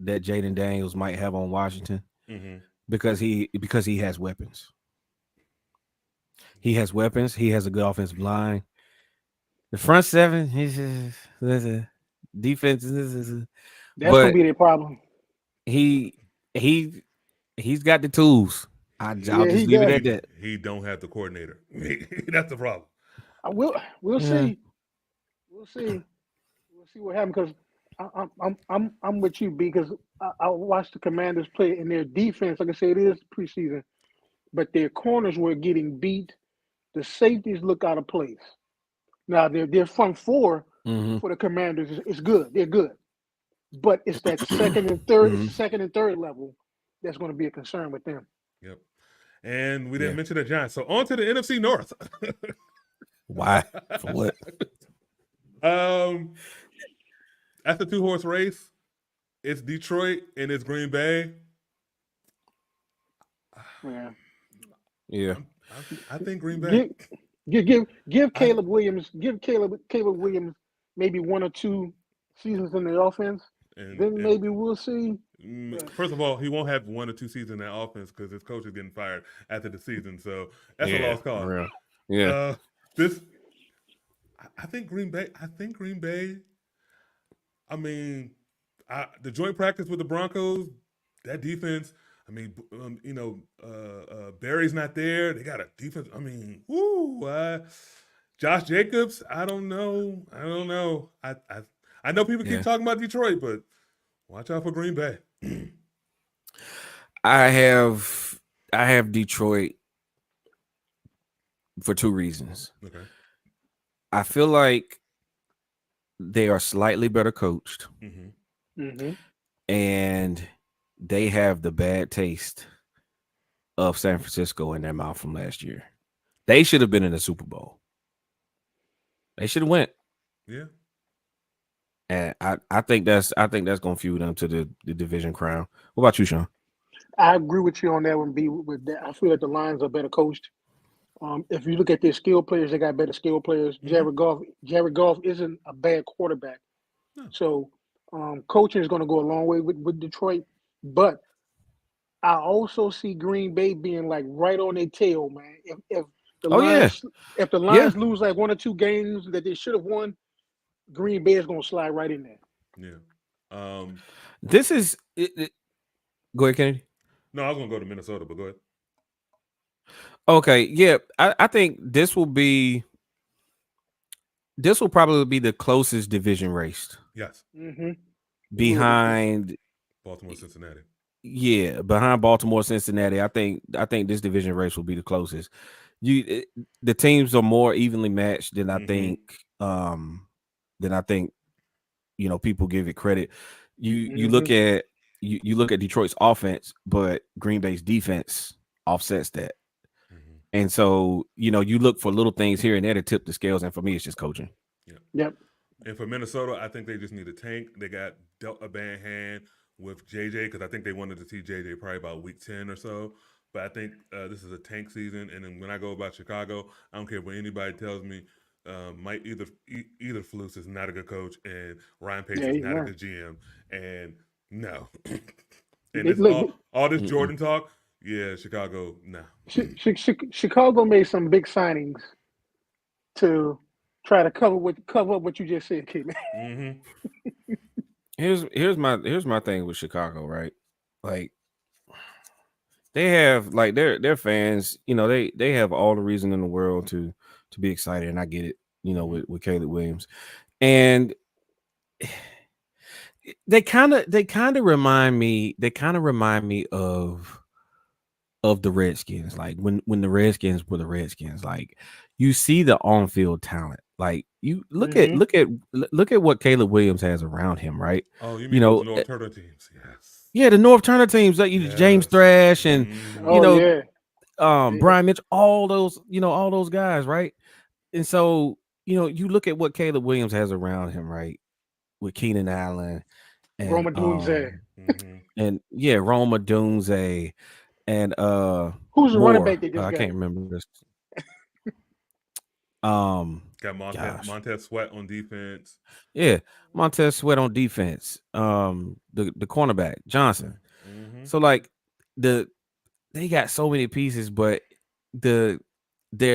that Jaden Daniels might have on Washington mhm. because he has weapons. He has weapons. He has a good offensive line. The front seven, defense. That's But gonna be their problem. he's got the tools. I'll Yeah, just he leave it does. at that. He don't have the coordinator. That's the problem. We'll Yeah. see. We'll see what happens because I'm with you because I watched the Commanders play and their defense. Like I said, it is preseason, but their corners were getting beat. The safeties look out of place. Now their front four Mhm. for the Commanders is good. They're good, but it's that second and third. It's Mhm. the second and third level that's going to be a concern with them. Yep. And we didn't Yeah. mention the Giants. So on to the NFC North. Why? For what? That's the 2-horse race. It's Detroit and it's Green Bay. Yeah. Yeah. I think Green Bay. Give Caleb Williams. Give Caleb Williams maybe 1 or 2 seasons in the offense. Then maybe we'll see. First of all, he won't have 1 or 2 seasons in that offense because his coach is getting fired after the season. So that's a lost cause. Real. Yeah. I think Green Bay. I mean, the joint practice with the Broncos, that defense. I mean, Barry's not there. They got a defense. I mean, Josh Jacobs. I don't know. I know people keep talking about Detroit, but watch out for Green Bay. I have Detroit for 2 reasons. Okay. I feel like they are slightly better coached, and they have the bad taste of San Francisco in their mouth from last year. They should have been in the Super Bowl. They should have went. Yeah. And I think that's gonna fuel them to the division crown. What about you, Sean? I agree with you on that one. With that, I feel like the Lions are better coached. If you look at their skill players, they got better skill players. Jared Goff isn't a bad quarterback. No. So coaching is going to go a long way with Detroit. But I also see Green Bay being like right on their tail, man. If the Lions lose like 1 or 2 games that they should have won, Green Bay is going to slide right in there. Yeah. This is go ahead, Kennedy. No, I was going to go to Minnesota, but go ahead. Okay, yeah, I think this will probably be the closest division race. Yes. Behind Baltimore, Cincinnati. Yeah, behind Baltimore, Cincinnati. I think this division race will be the closest. The teams are more evenly matched than I think. People give it credit. You look at Detroit's offense, but Green Bay's defense offsets that. And so, you look for little things here and there to tip the scales. And for me, it's just coaching. Yep. And for Minnesota, I think they just need a tank. They got dealt a bad hand with JJ because I think they wanted to see JJ probably about week 10 or so. But I think this is a tank season. And then when I go about Chicago, I don't care what anybody tells me. Either Flus is not a good coach and Ryan Pace is not a good GM. And no. And all this Jordan talk. Yeah, Chicago. Nah. Chicago made some big signings to try to cover up what you just said, Kid. Mm-hmm. Here's my thing with Chicago, right? Like they have like their fans, they have all the reason in the world to be excited, and I get it, with Caleb Williams. And they kind of remind me of the Redskins. Like when the Redskins were the Redskins, like you see the on-field talent. Like you look at what Caleb Williams has around him, right? Oh, you You mean those know, North Turner teams? Yes. yeah, the North Turner teams, like James Yes. Thrash and Mhm. you Oh know, yeah. Yeah. Brian Mitchell, all those guys, right? And so, you look at what Caleb Williams has around him, right? With Keenan Allen and Roma Dunze. Mhm. Roma Dunze and Who's the running Moore. back they just I got? can't remember this. Got Gosh. Montez Sweat on defense. Yeah, Montez Sweat on defense. The cornerback, Johnson. Mm-hmm. So like they got so many pieces, but they're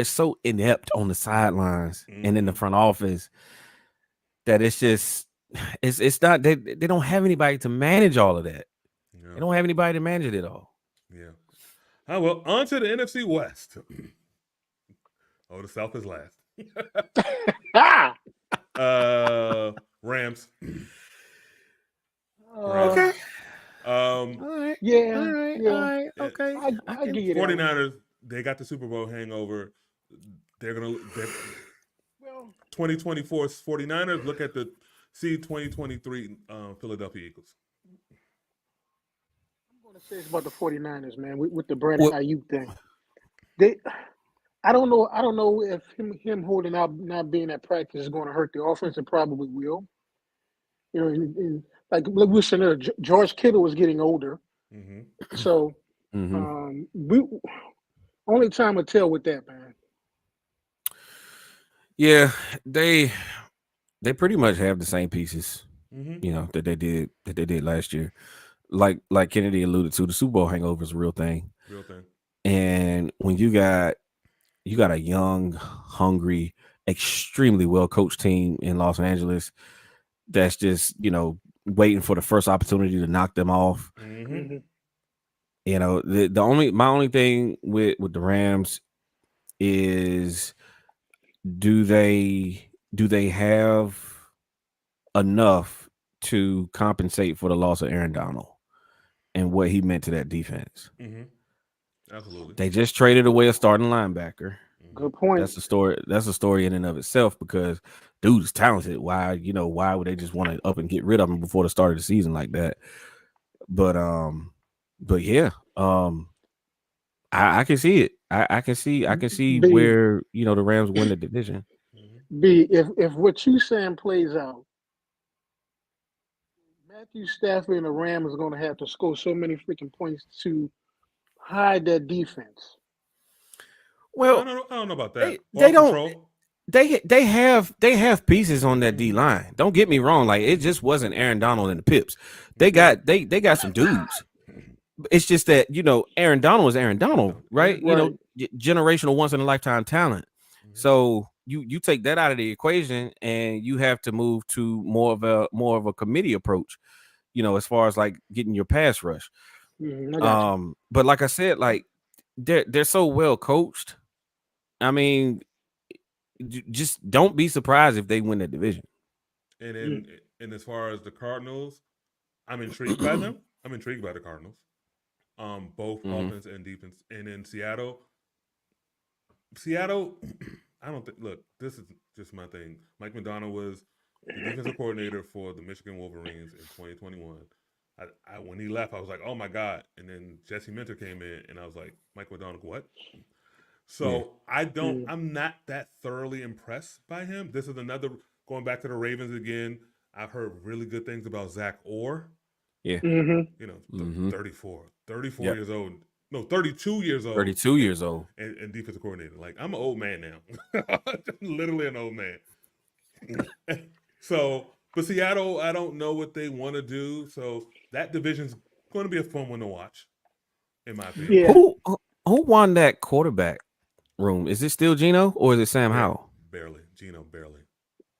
so inept on the sidelines and in the front office that it's just it's not they don't have anybody to manage all of that. Yeah. They don't have anybody to manage it all. Yeah. Well, on to the NFC West. Oh, the South is last. Ah. Rams. Okay. All right. Yeah. All right. Yeah. All right. Okay. I give you that. 49ers, they got the Super Bowl hangover. They're 2024 49ers. Look at the 2023 Philadelphia Eagles. I'm going to say it's about the 49ers, man, with the Brandon Ayuk thing. I don't know if him holding out, not being at practice is going to hurt the offense. It probably will. Like we were saying there, George Kittle was getting older. Mm-hmm. So we only time will tell with that, man. Yeah, they pretty much have the same pieces, that they did last year. Like Kennedy alluded to, the Super Bowl hangover is a real thing. Real thing. And when you got a young, hungry, extremely well coached team in Los Angeles that's just waiting for the first opportunity to knock them off. Mm-hmm. My only thing with the Rams is do they have enough to compensate for the loss of Aaron Donald and what he meant to that defense? Mm-hmm. Absolutely. They just traded away a starting linebacker. Good point. That's a story in and of itself, because dude is talented. Why would they just want to up and get rid of him before the start of the season like that? But yeah, I can see it. I can see where the Rams win the division. B, if what you saying plays out, Matthew Stafford and the Rams are going to have to score so many freaking points to hide that defense. Well, I don't know about that. They don't. They have pieces on that D line. Don't get me wrong. Like, it just wasn't Aaron Donald and the Pips. They got some dudes. It's just that Aaron Donald is Aaron Donald, right? Right. Generational, once in a lifetime talent. So you take that out of the equation, and you have to move to more of a committee approach. As far as like getting your pass rush. But like I said, like they're so well coached. I mean, just don't be surprised if they win the division. And as far as the Cardinals, I'm intrigued by them. I'm intrigued by the Cardinals. Both offense and defense. And in Seattle, I don't think. Look, this is just my thing. Mike Macdonald was the defensive coordinator for the Michigan Wolverines in 2021. When he left, I was like, oh my God. And then Jesse Minter came in, and I was like, Mike Macdonald, what? So I'm not that thoroughly impressed by him. This is another, going back to the Ravens again. I've heard really good things about Zach Orr. Yeah. 34 years old. No, 32 years old. 32 years old. And defensive coordinator. Like, I'm an old man now. Literally an old man. So, but Seattle, I don't know what they want to do. So that division's going to be a fun one to watch. in my opinion. Yeah. Who won that quarterback room? Is it still Geno or is it Sam Howell? Barely. Geno barely.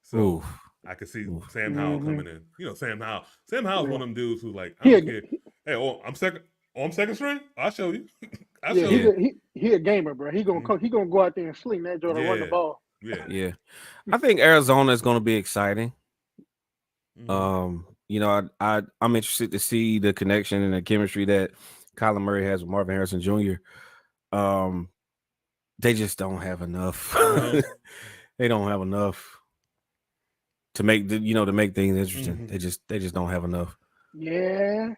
So Ooh. I could see Oof. Sam Howell Mhm. coming in. You know, Sam Howell. Sam Howell's Yeah. one of them dudes who's like, I He don't a, care. Hey, I'm second. Oh, I'm second string. I'll show you. I'll yeah, show Yeah. you. he a gamer, bro. He gonna he gonna go out there and sling that joint and run the Yeah. ball. Yeah. Yeah. I think Arizona is going to be exciting. Mhm. You know, I'm interested to see the connection and the chemistry that Kyler Murray has with Marvin Harrison Jr. They just don't have enough. No. They don't have enough to make to make things interesting. Mhm. They just don't have enough. Yeah.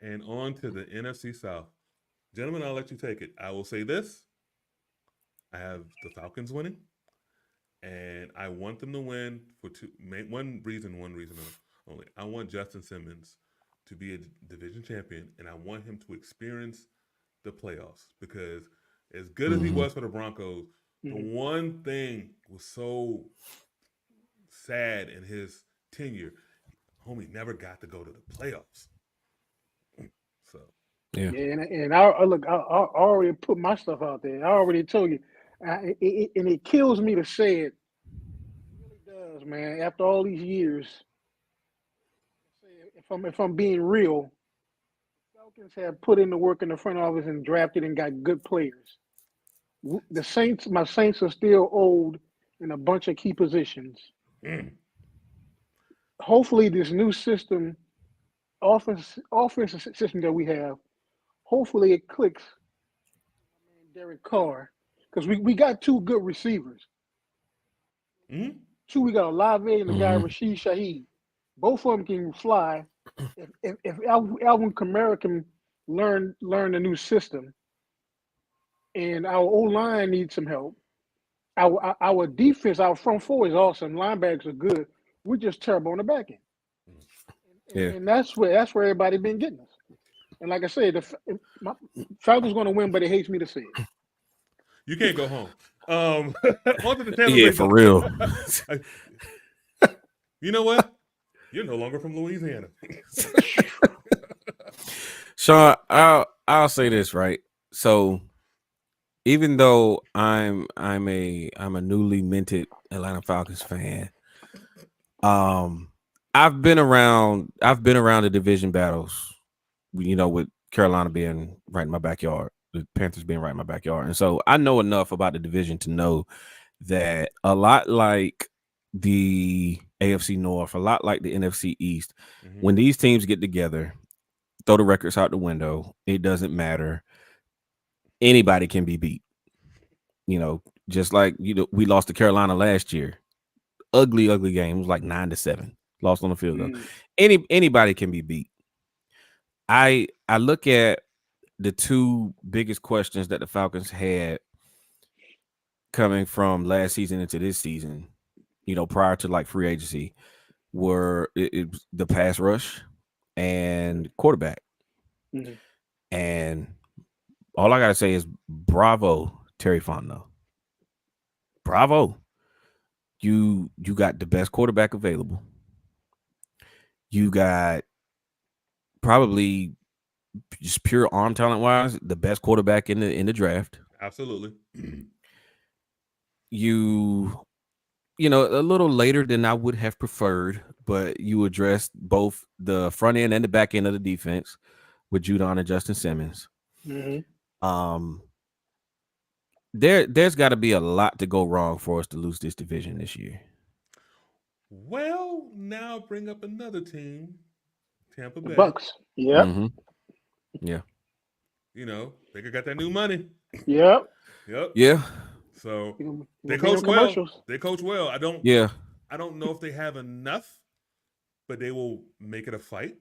And on to the NFC South. Gentlemen, I'll let you take it. I will say this. I have the Falcons winning. And I want them to win for one reason only. I want Justin Simmons to be a division champion, and I want him to experience the playoffs because as good as he was for the Broncos, the one thing was so sad in his tenure, homie never got to go to the playoffs. So Yeah. And I look, I already put my stuff out there. I already told you, and it kills me to say it. It really does, man. After all these years, if I'm being real, Falcons have put in the work in the front office and drafted and got good players. The Saints, my Saints are still old in a bunch of key positions. Hopefully, this new system, offense system that we have, hopefully it clicks. Derek Carr, because we got two good receivers. Two, we got Olave and the guy Rashid Shaheed. Both of them can fly. If Alvin Kamara can learn the new system, and our O line needs some help. Our defense, our front four is awesome. Linebackers are good. We're just terrible on the back end. Yeah. And that's where everybody been getting us. And like I said, the Falcons going to win, but it hates me to say it. you can't go home. On to the Tampa Yeah, Bay for Bucks. real. You know what? You're no longer from Louisiana. Sean, I'll say this, right? So even though I'm a newly minted Atlanta Falcons fan, I've been around the division battles, with Carolina being right in my backyard, the Panthers being right in my backyard. And so I know enough about the division to know that a lot like the AFC North, a lot like the NFC East, when these teams get together, throw the records out the window, it doesn't matter. Anybody can be beat. Just like we lost to Carolina last year. Ugly game. It was like 9-7. Lost on the field goal. Anybody can be beat. I look at the two biggest questions that the Falcons had coming from last season into this season, prior to like free agency, were the pass rush and quarterback. And all I gotta say is bravo, Terry Fontenot. Bravo. You got the best quarterback available. You got probably just pure arm talent wise, the best quarterback in the draft. Absolutely. A little later than I would have preferred, but you addressed both the front end and the back end of the defense with Judon and Justin Simmons. There's got to be a lot to go wrong for us to lose this division this year. Well, now bring up another team, Tampa Bay. Bucks. Yep. Yeah. Baker got that new money. Yep. Yeah. So they coach well. They coach well. I don't know if they have enough, but they will make it a fight.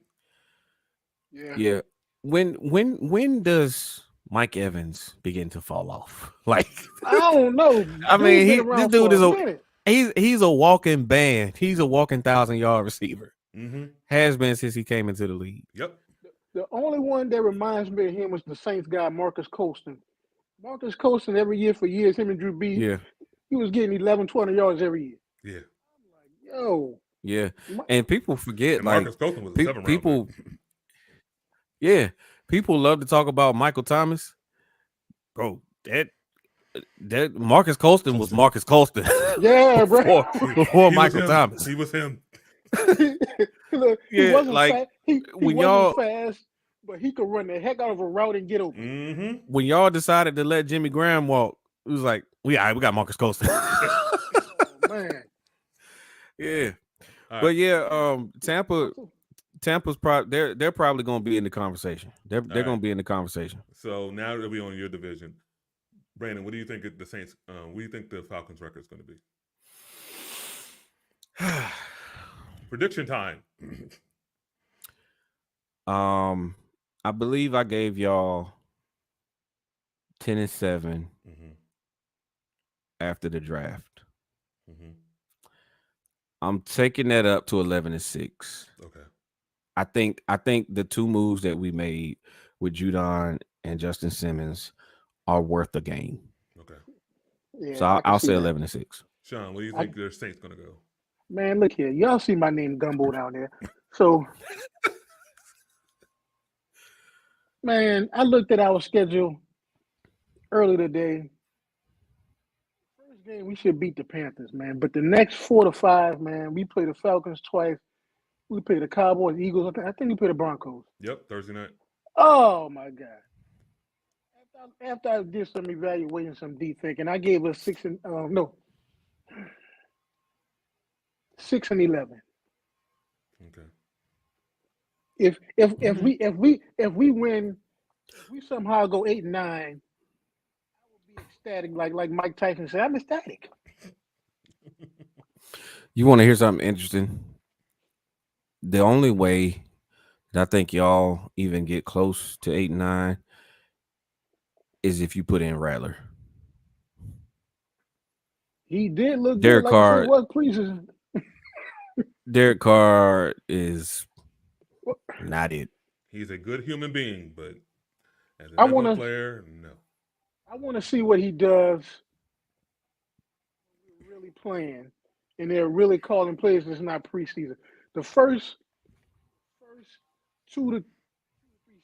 Yeah. When does Mike Evans begin to fall off? Like, I don't know. I mean, this dude is he's a walking band. He's a walking 1,000-yard receiver. Has been since he came into the league. Yep. The only one that reminds me of him was the Saints guy, Marcus Colston. Marcus Colston, every year for years, him and Drew Brees, he was getting 11, 20 yards every year. Yeah. I'm like, yo. Yeah. And people forget, Marcus Colston was a 7-round people. pick. Yeah. people love to talk about Michael Thomas, bro. That Marcus Colston was Marcus Colston. Yeah, bro. before He was Michael him. Thomas. He was him. Look, he Yeah, wasn't like, fast. He when wasn't y'all- fast, but he could run the heck out of a route and get open. Mm-hmm. When y'all decided to let Jimmy Graham walk, it was like, we got Marcus Colston. Oh, man. Yeah. All But right. yeah, Tampa's probably they're probably gonna be in the conversation. They're right. gonna be in the conversation. So now that we're on your division, Brandon, what do you think the Saints? What do you think the Falcons' record is going to be? Prediction time. I believe I gave y'all 10-7 Mm-hmm. after the draft. Mm-hmm. I'm taking that up to 11-6. Okay. I think the two moves that we made with Judon and Justin Simmons are worth the game. Okay. Yeah, So I can I'll see say that. 11-6. Sean, what do you think the Saints going to go? Man, look here. Y'all see my name Gumbo down there. So, man, I looked at our schedule earlier today. First game, we should beat the Panthers, man. But the next 4 to 5, man, we play the Falcons twice. We play the Cowboys, Eagles. I think we play the Broncos. Yep, Thursday night. Oh, my God. After I did some evaluating, some deep thinking, I gave us 6 and 11. Okay. If we win, if we somehow go 8 and 9, I will be ecstatic. Like Mike Tyson said, I'm ecstatic. You want to hear something interesting? The only way that I think y'all even get close to 8 and 9 is if you put in Rattler. He did look Derek good. Carr- Like I said, what preseason? Derek Carr is not it. He's a good human being, but as an I NFL wanna- player, no. I want to see what he does. When we're really playing, and they're really calling plays. It's not preseason. The first 2 to 3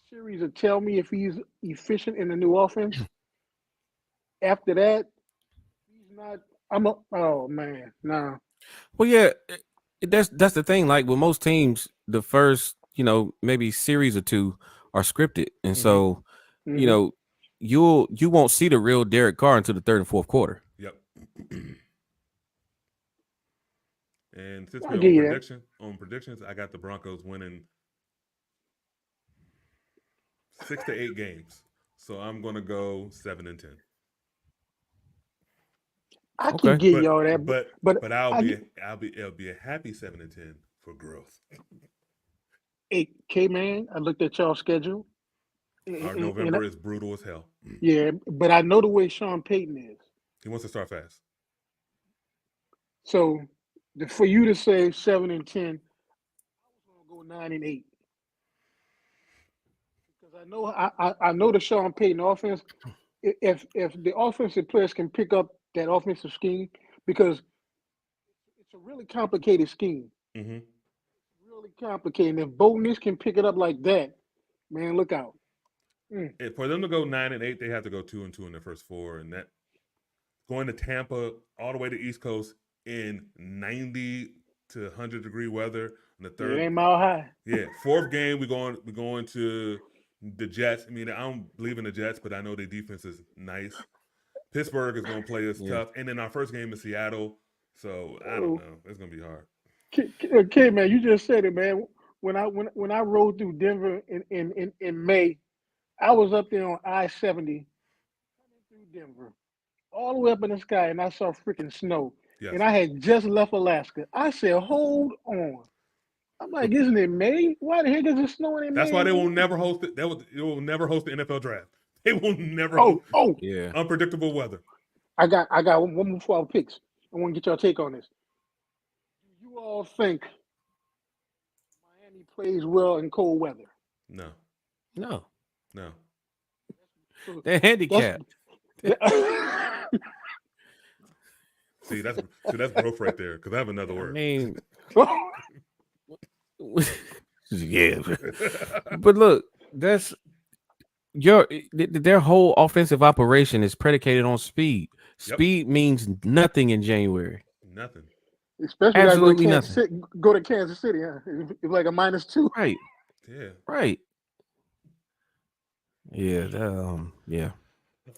series will tell me if he's efficient in the new offense. After that, he's not. Oh man, nah. Well, yeah, that's the thing. Like with most teams, the first, maybe series or two are scripted, and so Mhm. you won't see the real Derek Carr until the third and fourth quarter. Yep. And since I'll we're give you that. on predictions, I got the Broncos winning 6 to 8 games. So I'm gonna go 7 and 10. I Okay. can give y'all that, But it'll I- be a happy 7 and 10 for growth. Hey, K-Man, I looked at y'all's schedule. Our And- November and is brutal as hell. yeah, but I know the way Sean Payton is. He wants to start fast. So for you to say 7 and 10, I was gonna go 9 and 8. Because I know the Sean Payton offense. If the offensive players can pick up that offensive scheme, because it's a really complicated scheme. Mm-hmm. Really complicated. If Bo Nix can pick it up like that, man, look out. For them to go 9 and 8, they have to go 2 and 2 in their first 4, and that going to Tampa all the way to East Coast in 90 to 100-degree weather in the It third. ain't mile high. Yeah, fourth game we're going to the Jets. I mean, I don't believe in the Jets, but I know their defense is nice. Pittsburgh is going to play us tough, and then our first game is Seattle. So I don't know. It's going to be hard. Okay, man, you just said it, man. When I rode through Denver in May, I was up there on I-70 through Denver, all the way up in the sky, and I saw freaking snow. Yes. And I had just left Alaska. I said, "Hold on." I'm like, "Isn't it May? Why the heck is it snowing in May?" That's why they will never host it. They will never host the NFL draft. They will never Oh, host Yeah. unpredictable weather. I got one more for our picks. I want to get your take on this. Do you all think Miami plays well in cold weather? No. No. That's- They're handicapped. See, that's growth right there. Because I have another I word. mean, yeah. But look, their whole offensive operation is predicated on speed. Yep. Speed means nothing in January. Nothing. Especially Absolutely nothing. Go to Kansas City, huh? It's like a -2. Right. Yeah. Right. Yeah. Yeah.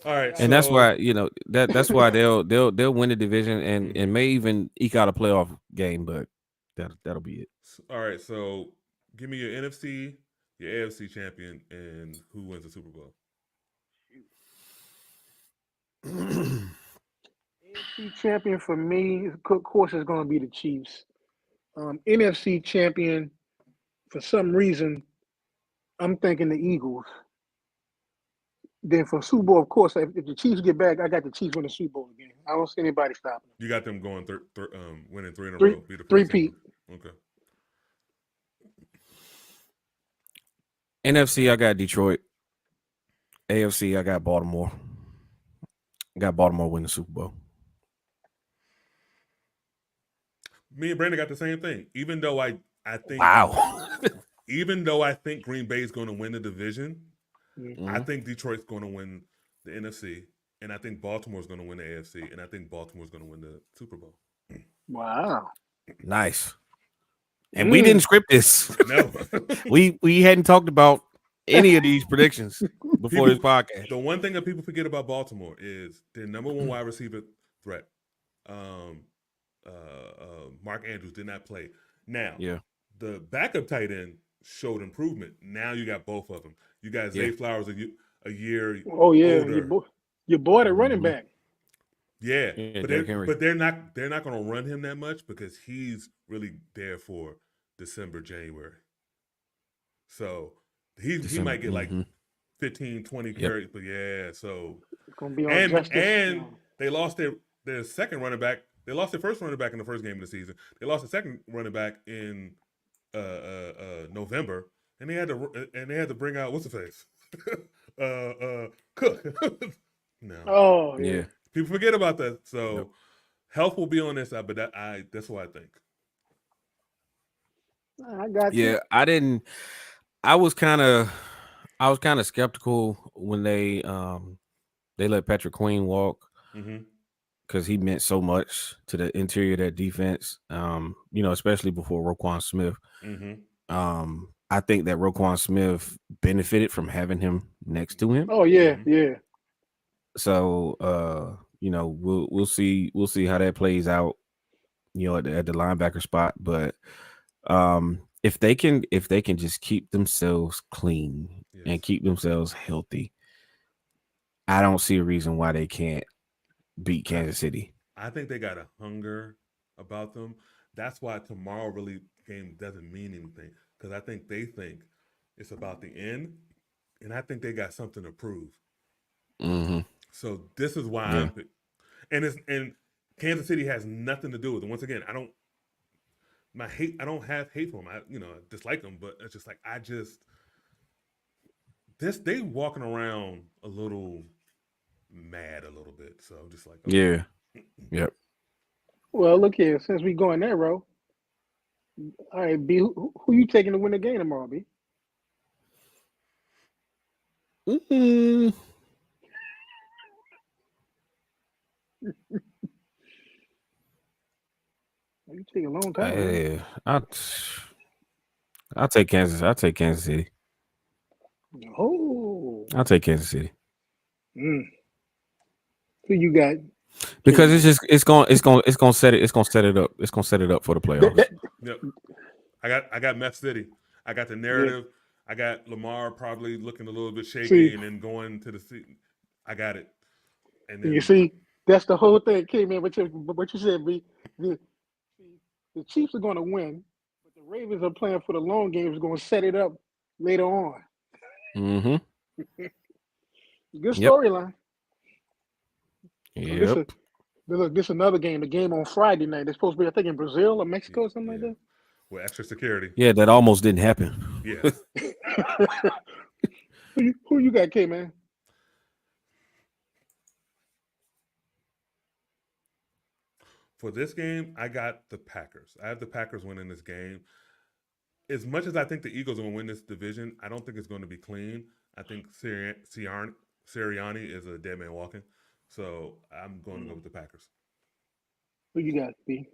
All right. And that's so- why that's why they'll win the division and may even eke out a playoff game, but that'll be it. All right. So give me your NFC, your AFC champion, and who wins the Super Bowl. AFC champion for me, of course, is going to be the Chiefs. NFC champion, for some reason, I'm thinking the Eagles. Then for Super Bowl, of course, if the Chiefs get back, I got the Chiefs winning the Super Bowl again. I don't see anybody stopping them. You got them going winning 3 in a Three- row. Be the first three-peat. team. Okay. NFC, I got Detroit. AFC, I got Baltimore. I got Baltimore win the Super Bowl. Me and Brandon got the same thing. Even though I think Wow. even though I think Green Bay is going to win the division, Mm-hmm. I think Detroit's going to win the NFC, and I think Baltimore's going to win the AFC, and I think Baltimore's going to win the Super Bowl. Wow. Nice. And we didn't script this. No. we hadn't talked about any of these predictions before this podcast. The one thing that people forget about Baltimore is their number one wide receiver threat. Mark Andrews did not play. Now, Yeah. the backup tight end showed improvement. Now you got both of them. You got Zay Yeah. Flowers a year. Oh yeah, older. your boy, the running Mhm. back. Yeah, Yeah, but Derrick Henry. they're not going to run him that much because he's really there for December, January. So he might get like Mhm. 15, 20 Yep. carries, but yeah. So It's gonna be on and justice. and they lost their second running back. They lost their first running back in the first game of the season. They lost the second running back in November, and they had to bring out what's the face, Cook. No. Oh Yeah. yeah. People forget about that. So Yep. health will be on this side, but that's what I think. I got you. Yeah, I was kind of skeptical when they let Patrick Queen walk Mm-hmm. because he meant so much to the interior of that defense. Especially before Roquan Smith. Mm-hmm. I think that Roquan Smith benefited from having him next to him. Oh yeah, Mhm. yeah. So we'll see how that plays out, at the linebacker spot. But if they can just keep themselves clean and Yes. keep themselves healthy, I don't see a reason why they can't beat Kansas City. I think they got a hunger about them. That's why tomorrow really game doesn't mean anything because I think they think it's about the end, and I think they got something to prove. Mm-hmm. So this is why Yeah. and Kansas City has nothing to do with it. Once again, I don't have hate for them. I dislike them, but it's just like they walking around a little mad a little bit. So I'm just like, okay. Yeah. Yep. Well, look here. Since we going that route, all right, B. Who you taking to win the game tomorrow, B? Mm-hmm. You taking a long time. Man. Yeah, I'll take Kansas. I'll take Kansas City. Oh. I'll take Kansas City Who you got? because it's going to set it up. It's going to set it up for the playoffs. Yep. I got Meth City. I got the narrative. I got Lamar probably looking a little bit shaky and then going to the seat. I got it. And then You see, that's the whole thing, K man. What you said, B. The Chiefs are going to win, but the Ravens are playing for the long game. Is going to set it up later on. Mm-hmm. Good Yep. storyline. Yep. This is another game. The game on Friday night. It's supposed to be, I think, in Brazil or Mexico or something like with extra security. Yeah, that almost didn't happen. Yeah. that. Who you got, K man? For this game, I got the Packers. I have the Packers winning this game. as much as I think the Eagles are going to win this division, I don't think it's going to be clean. I think Sirianni is a dead man walking. So I'm going to go with the Packers. Who you got, B?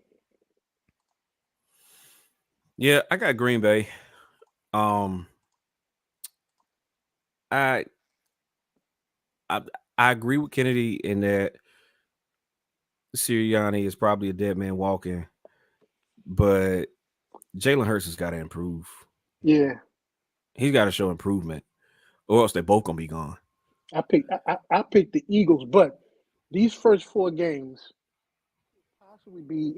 Yeah, I got Green Bay. I agree with Kennedy in that Sirianni is probably a dead man walking, but Jalen Hurts has got to improve. Yeah, He's got to show improvement, or else they're both gonna be gone. I picked the Eagles, but these first 4 games possibly be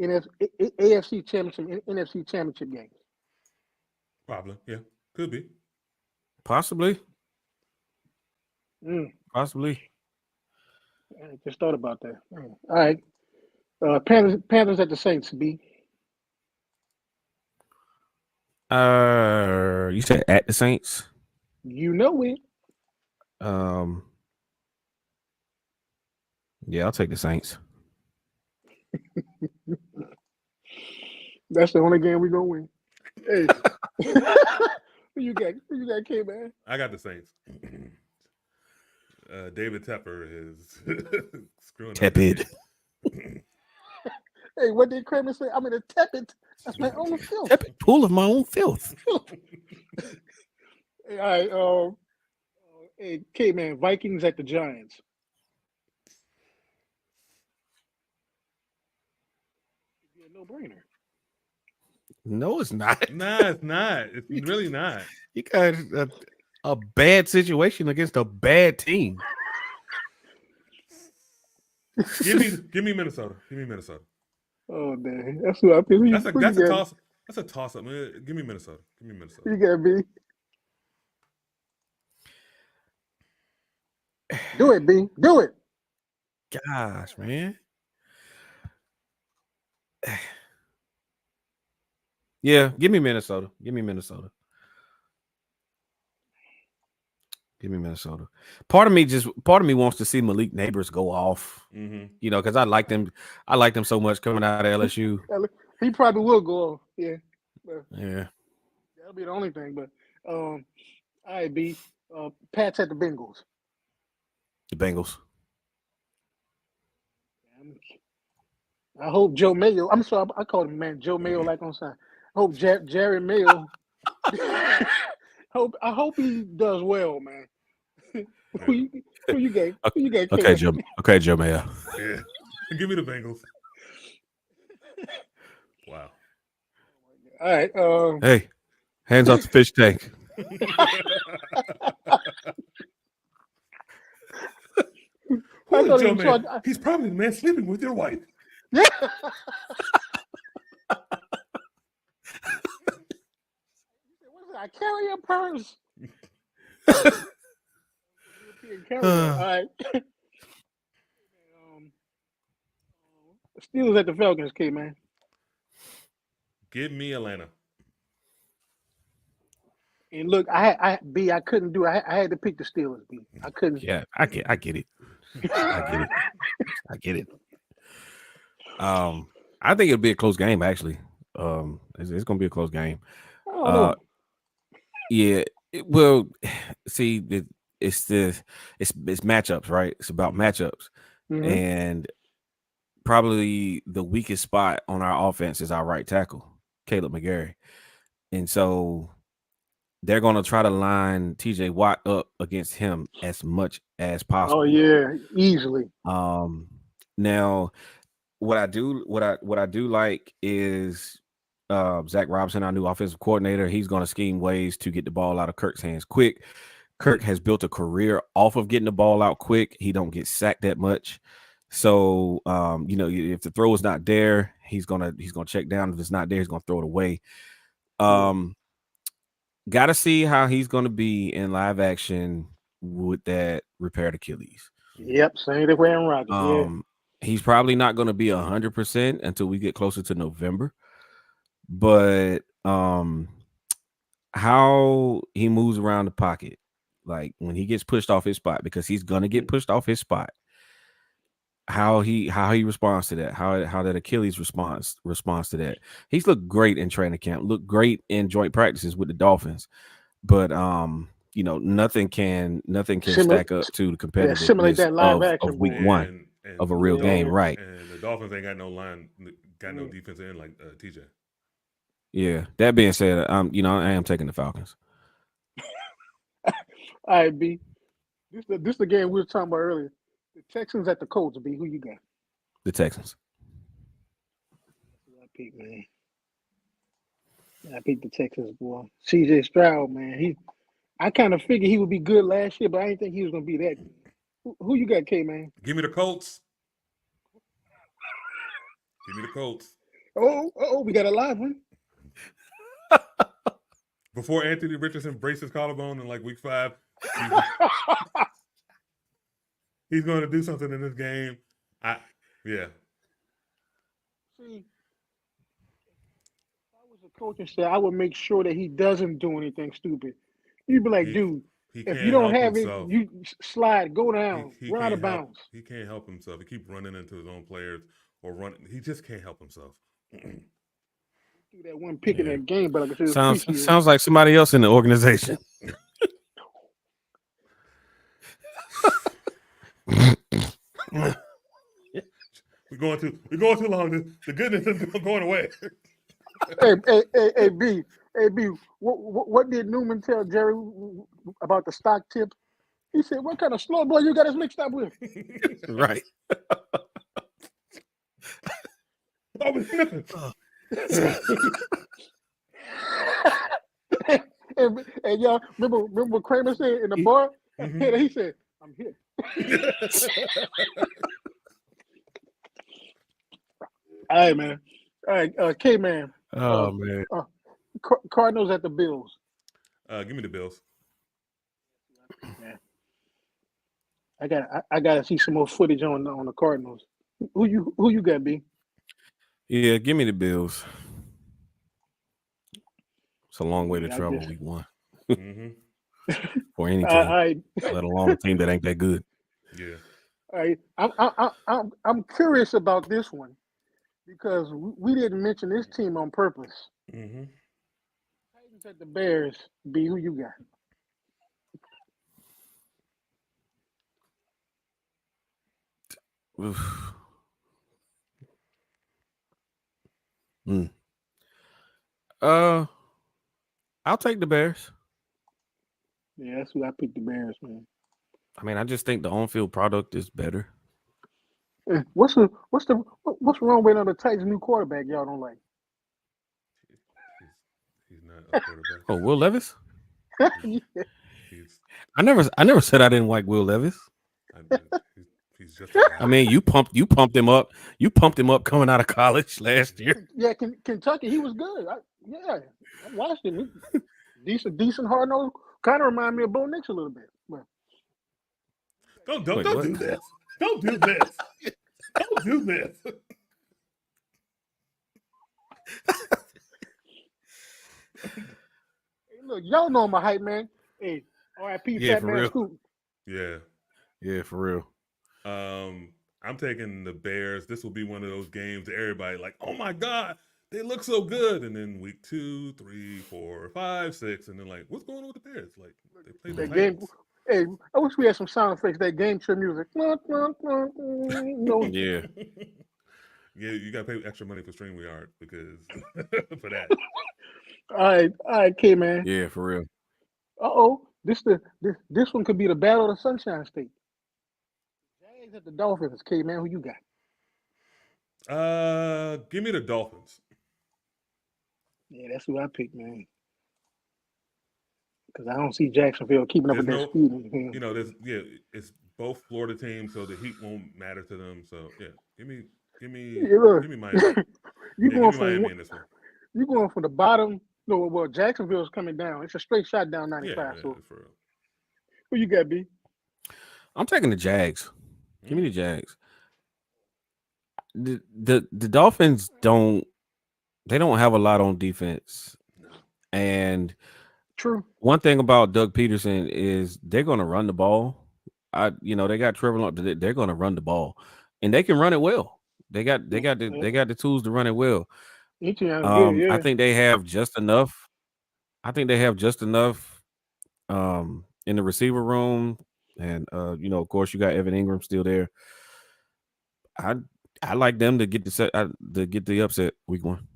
AFC championship, NFC championship games. Probably, yeah, could be. Possibly. Possibly. I just thought about that. All right, Panthers at the Saints. B. You said at the Saints. You know it. Yeah, I'll take the Saints. That's the only game we're gonna win. Hey, who you got? Who you got, K-Man? I got the Saints. David Tepper is screwing Tepid. up. Hey, what did Kramer say? I'm in a tepid. That's my own filth. Tepid pool of my own filth. Hey, all right. Hey, K-Man, Vikings at the Giants. It'd be a no-brainer. No, it's not. Nah, it's not. It's really not. You got a bad situation against a bad team. Give me Minnesota. Give me Minnesota. Oh, man. That's what I think. That's a toss. That's a toss up, man. Give me Minnesota. Give me Minnesota. You got B. Do it, B. Do it. Gosh, man. Yeah, give me Minnesota. Give me Minnesota. Give me Minnesota. Part of me wants to see Malik Neighbors go off. Mm-hmm. You know, because I like them. I like them so much coming out of LSU. He probably will go off. Yeah. Yeah. That'll be the only thing. But all right, B. Pats at the Bengals. The Bengals. I hope Joe Mayo. I'm sorry, I called him man Joe Mayo like on sign. I hope Jerry Mayo. I hope he does well, man. Who you got? Who you got? Okay, Joe. Okay, Joe Mayo. Yeah. Give me the Bengals. Wow. All right. Hey, hands off the fish tank. Who is Joe Mayo? He's probably the man sleeping with your wife. Yeah. I carry a purse. All right. Steelers at the Falcons, K-Man. Give me Atlanta. And look, I couldn't do it. I had to pick the Steelers, B. I couldn't. Yeah, I get it. I get it. I think it'll be a close game, actually. It's gonna be a close game. Yeah. Well, see, it's matchups, right? It's about matchups, and probably the weakest spot on our offense is our right tackle, Caleb McGarry, and so they're going to try to line TJ Watt up against him as much as possible. Oh yeah, easily. Now what I do like is Zach Robinson, our new offensive coordinator. He's going to scheme ways to get the ball out of Kirk's hands quick. Kirk has built a career off of getting the ball out quick. He don't get sacked that much. So if the throw is not there, he's gonna check down. If it's not there, he's gonna throw it away. Got to see how he's gonna be in live action with that repaired Achilles. Yep, same way Aaron Rodgers. He's probably not gonna be 100% until we get closer to November. But how he moves around the pocket, like when he gets pushed off his spot, because he's gonna get pushed off his spot. how he responds to that, how that Achilles responds to that. He's looked great in training camp, looked great in joint practices with the Dolphins, but nothing can Simulate, stack up to the yeah, simulate competitiveness that live of action, week boy. one And of a real game, right? and the Dolphins ain't got no line, got no defense in like TJ. Yeah. That being said, I am taking the Falcons. All right, B. This the game we were talking about earlier. The Texans at the Colts, B. Who you got? The Texans. I pick, man. I picked the Texans, boy. CJ Stroud, man. I kind of figured he would be good last year, but I didn't think he was gonna be that good. Who you got, K, man? Give me the Colts. Give me the Colts. Oh, we got a live one. Before Anthony Richardson breaks his collarbone in like week 5, he's going to do something in this game. Yeah. See, if I was a coach and said I would make sure that he doesn't do anything stupid. You'd be like, dude, if you don't have it, you slide, go down, run out of bounds. He can't help himself. He keeps running into his own players or running. He just can't help himself. Do that one pick in that game, but like I said, sounds like somebody else in the organization. We're going too long. The goodness is going away. Hey, B. What did Newman tell Jerry about the stock tip? He said, "What kind of slow boy you got us mixed up with?" Right. I was sniffing. and y'all remember what Kramer said in the bar? Mm-hmm. He said, "I'm here." All right, man. All right, K, man. Oh man. Cardinals at the Bills. Give me the Bills. Yeah. I gotta see some more footage on the Cardinals. Who you got, B? Yeah, give me the Bills. It's a long way to travel week 1. For any team, let alone a team that ain't that good. Yeah. All right. I'm curious about this one because we didn't mention this team on purpose. Mm-hmm. Titans at the Bears. B, who you got? Oof. I'll take the Bears. Yeah, that's who I picked, the Bears, man. I mean, I just think the on-field product is better. What's wrong with the Titans' new quarterback? Y'all don't like? He's not a quarterback. Oh, Will Levis? Yeah. I never said I didn't like Will Levis. He's just. I mean, you pumped him up. You pumped him up coming out of college last year. Yeah, Kentucky, he was good. I watched him. Decent hard nose. Kind of remind me of Bo Nix a little bit. But... Don't do this. Don't do this. Don't do this. Hey, look, y'all know I'm a hype man. Hey, R.I.P. Yeah, Fat for Man real. Scoop. Yeah, for real. I'm taking the Bears. This will be one of those games that everybody like, oh my God, they look so good. And then week 2, 3, 4, 5, 6, and then like, what's going on with the Bears? Like, they played the game. Hey, I wish we had some sound effects. That game show music. No. Yeah. Yeah, you gotta pay extra money for StreamYard because for that. All right, K, man. Yeah, for real. This one could be the battle of the Sunshine State. Jags at the Dolphins. K, man, who you got? Give me the Dolphins. Yeah, that's who I picked, man. Because I don't see Jacksonville keeping up with that speed. You know, it's both Florida teams, so the heat won't matter to them. So yeah, give me Miami. You going Miami in this one. You going from the bottom? No, well, Jacksonville's coming down. It's a straight shot down 95. Yeah, so for real. who you got, B? I'm taking the Jags. Give me the Jags. The Dolphins don't have a lot on defense. And true. One thing about Doug Peterson is they're going to run the ball. They got Trevor Lawrence. They're going to run the ball. and they can run it well. They got the tools to run it well. Good, yeah. I think they have just enough. I think they have just enough in the receiver room, and of course, you got Evan Ingram still there. I like them to get the upset week 1.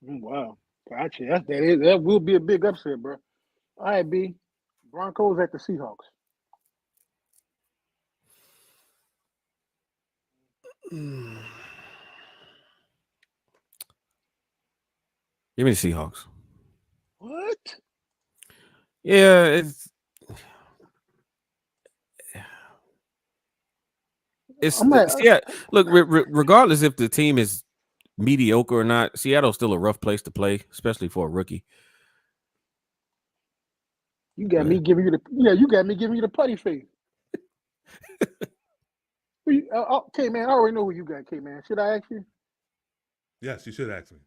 Wow, gotcha. That will be a big upset, bro. All right, B. Broncos at the Seahawks. Give me the Seahawks. What? Yeah, yeah. Look, regardless if the team is mediocre or not, Seattle's still a rough place to play, especially for a rookie. You got me giving you the putty face. Okay, man. I already know who you got, K man. Should I ask you? Yes, you should ask me.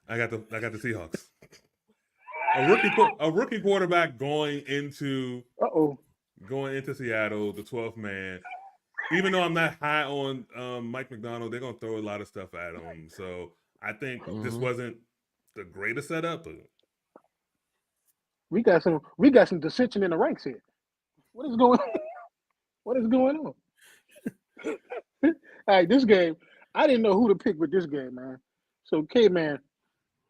I got the Seahawks. A rookie quarterback going into Seattle, the 12th man. Even though I'm not high on Mike McDonald, they're gonna throw a lot of stuff at him. So I think this wasn't the greatest setup. But we got some dissension in the ranks here. What is going on? All right, this game, I didn't know who to pick with this game, man. So K man,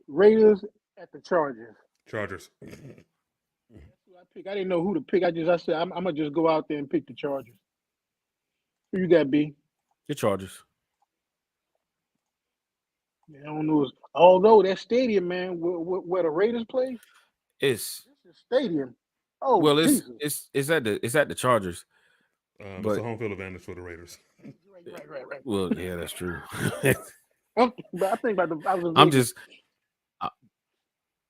Raiders at the Chargers. Chargers. That's who I pick. I didn't know who to pick. I said I'm gonna just go out there and pick the Chargers. Who you got, B? The Chargers. I don't know. Although that stadium, man, where the Raiders play, it's a stadium. Oh, well, it's at the Chargers. But it's a home field advantage for the Raiders. Right. Well, yeah, that's true. But I think about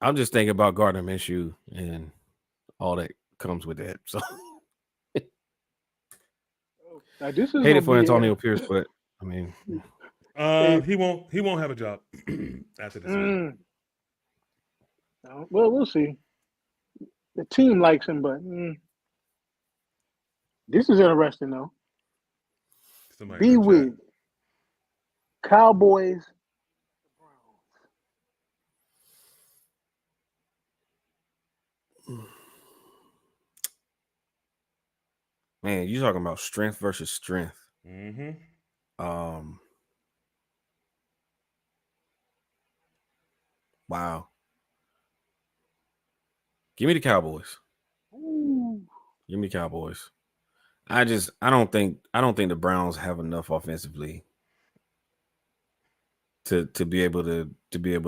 I'm just thinking about Gardner Minshew and all that comes with that. So this is hate it for Antonio Pierce, but I mean, he won't have a job after this year. Well, we'll see. The team likes him, but this is interesting though. Be with Cowboys. Man, you talking about strength versus strength. Mm-hmm. Wow. Give me the Cowboys. Ooh. Give me Cowboys. I don't think the Browns have enough offensively to be able to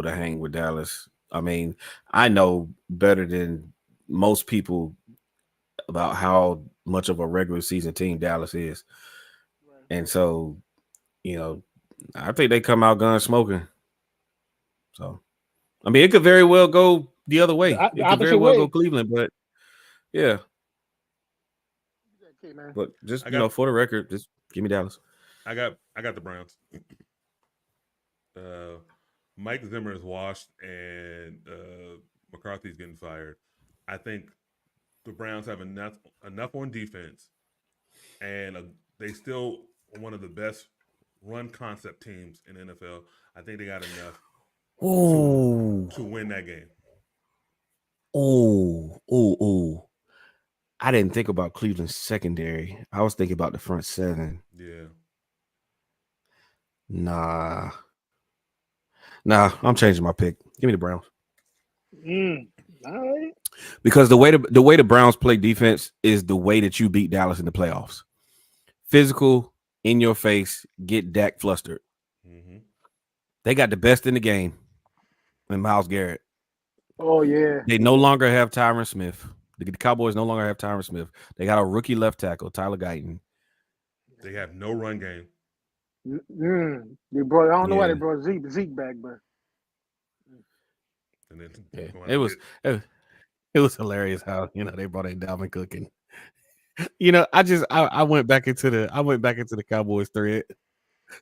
hang with Dallas. I mean, I know better than most people about how much of a regular season team Dallas is. And so, I think they come out gun smoking. So, I mean, it could very well go the other way. It could very well go Cleveland, but yeah. But just for the record, just give me Dallas. I got the Browns. Mike Zimmer is washed, and McCarthy's getting fired. I think the Browns have enough on defense, and they still are one of the best run concept teams in the NFL. I think they got enough to win that game. I didn't think about Cleveland's secondary. I was thinking about the front seven. Yeah. Nah, I'm changing my pick. Give me the Browns. All right. Because the way the Browns play defense is the way that you beat Dallas in the playoffs. Physical, in your face, get Dak flustered. Mm-hmm. They got the best in the game, and Myles Garrett. Oh yeah. They no longer have Tyron Smith. The Cowboys no longer have Tyron Smith. They got a rookie left tackle, Tyler Guyton. They have no run game. They brought. I don't know why they brought Zeke back, but and then it was hilarious how they brought in Dalvin Cook, and I went back into the Cowboys thread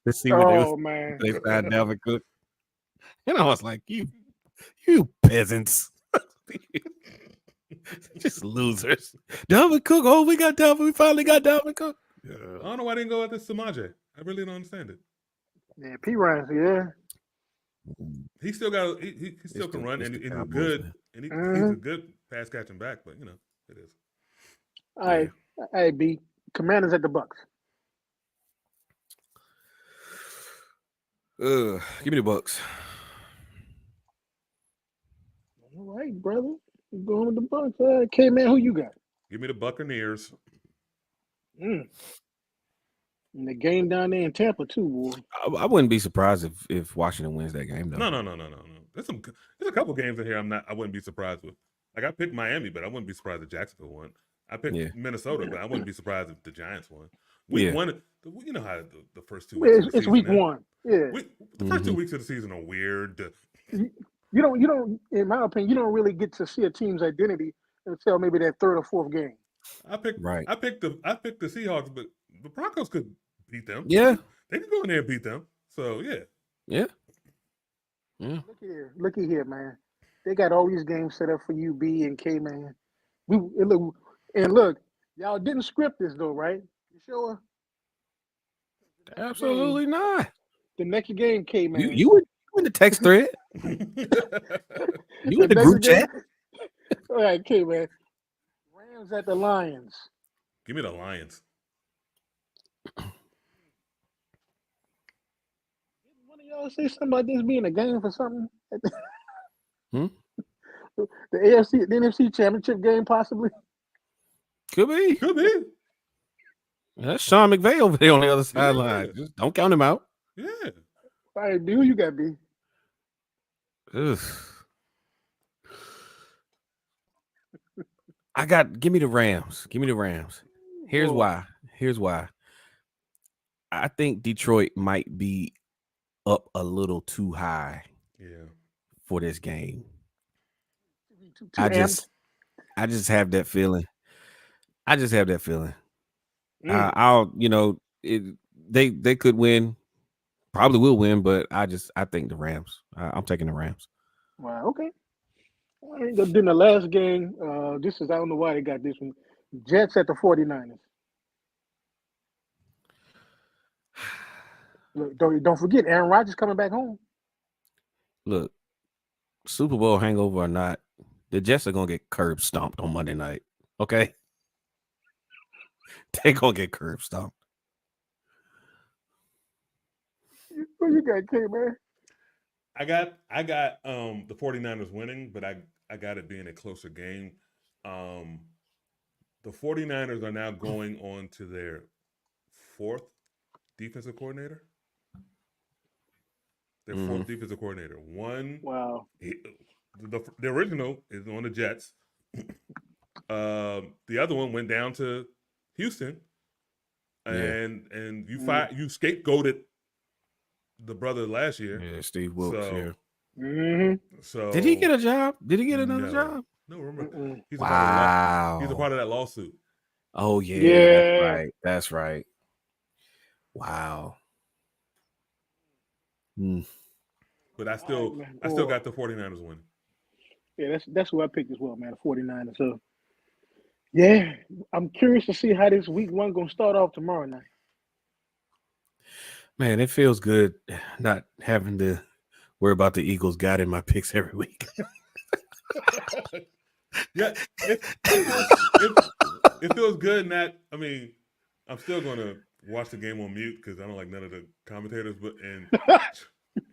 to see what they signed Dalvin Cook, and I was like, you peasants. Just losers. Dalvin Cook. We finally got Dalvin Cook. Oh don't know why they didn't go at this Samaje. I really don't understand it. Yeah, P. Ryan's, yeah. He still got. He still can run, it's and the he's Cowboys, good, man. and he's Mhm. a good pass catching back. But it is. All right, B. Commanders at the Bucks. Give me the Bucks. All right, brother. You going with the Bucks? Okay, man. Who you got? Give me the Buccaneers. And the game down there in Tampa too, boy. I wouldn't be surprised if Washington wins that game, though. No. There's a couple games in here I wouldn't be surprised with. Like I picked Miami, but I wouldn't be surprised if Jacksonville won. I picked Minnesota, but I wouldn't be surprised if the Giants won. Week one, you know how the first 2 weeks. It's week one. Yeah. The first 2 weeks of the season are weird. You don't. In my opinion, you don't really get to see a team's identity until maybe that third or fourth game. I picked the Seahawks, but the Broncos could beat them. Yeah, they could go in there and beat them. So yeah. Look here, man. They got all these games set up for you, B and K, man. Look, y'all didn't script this though, right? You sure? Absolutely not. The next game, K, man. You in the text thread? You in the group chat? All right, K, man. Rams at the Lions. Give me the Lions. One of y'all say something about this being a game for something? The NFC championship game, possibly. Could be. That's Sean McVay over there on the other sideline. Just don't count him out. Yeah. All right, who you got, B? Give me the Rams. Here's why. I think Detroit might be up a little too high for this game. I just have that feeling. They could win, probably will win, but I think the Rams. I'm taking the Rams. Wow, okay. All right, then the last game, I don't know why they got this one. Jets at the 49ers. Look, don't forget, Aaron Rodgers coming back home. Look, Super Bowl hangover or not, the Jets are gonna get curb stomped on Monday night. Okay, they're gonna get curb stomped. Who you got, K, man? I got the 49ers winning, but I got it being a closer game. The 49ers are now going on to their fourth defensive coordinator. Their fourth defensive coordinator. Wow. The original is on the Jets. The other one went down to Houston, and you scapegoated the brother last year. Yeah, Steve Wilkes. So did he get a job? Did he get another job? No, remember he's wow. he's a part of that lawsuit. Oh yeah. That's right. Wow. But I still got the 49ers winning. Yeah, that's who I picked as well, man. The 49ers. So yeah, I'm curious to see how this week one gonna start off tomorrow night. Man, it feels good not having to worry about the Eagles guiding my picks every week. Yeah, it feels good. I'm still going to watch the game on mute because I don't like none of the commentators,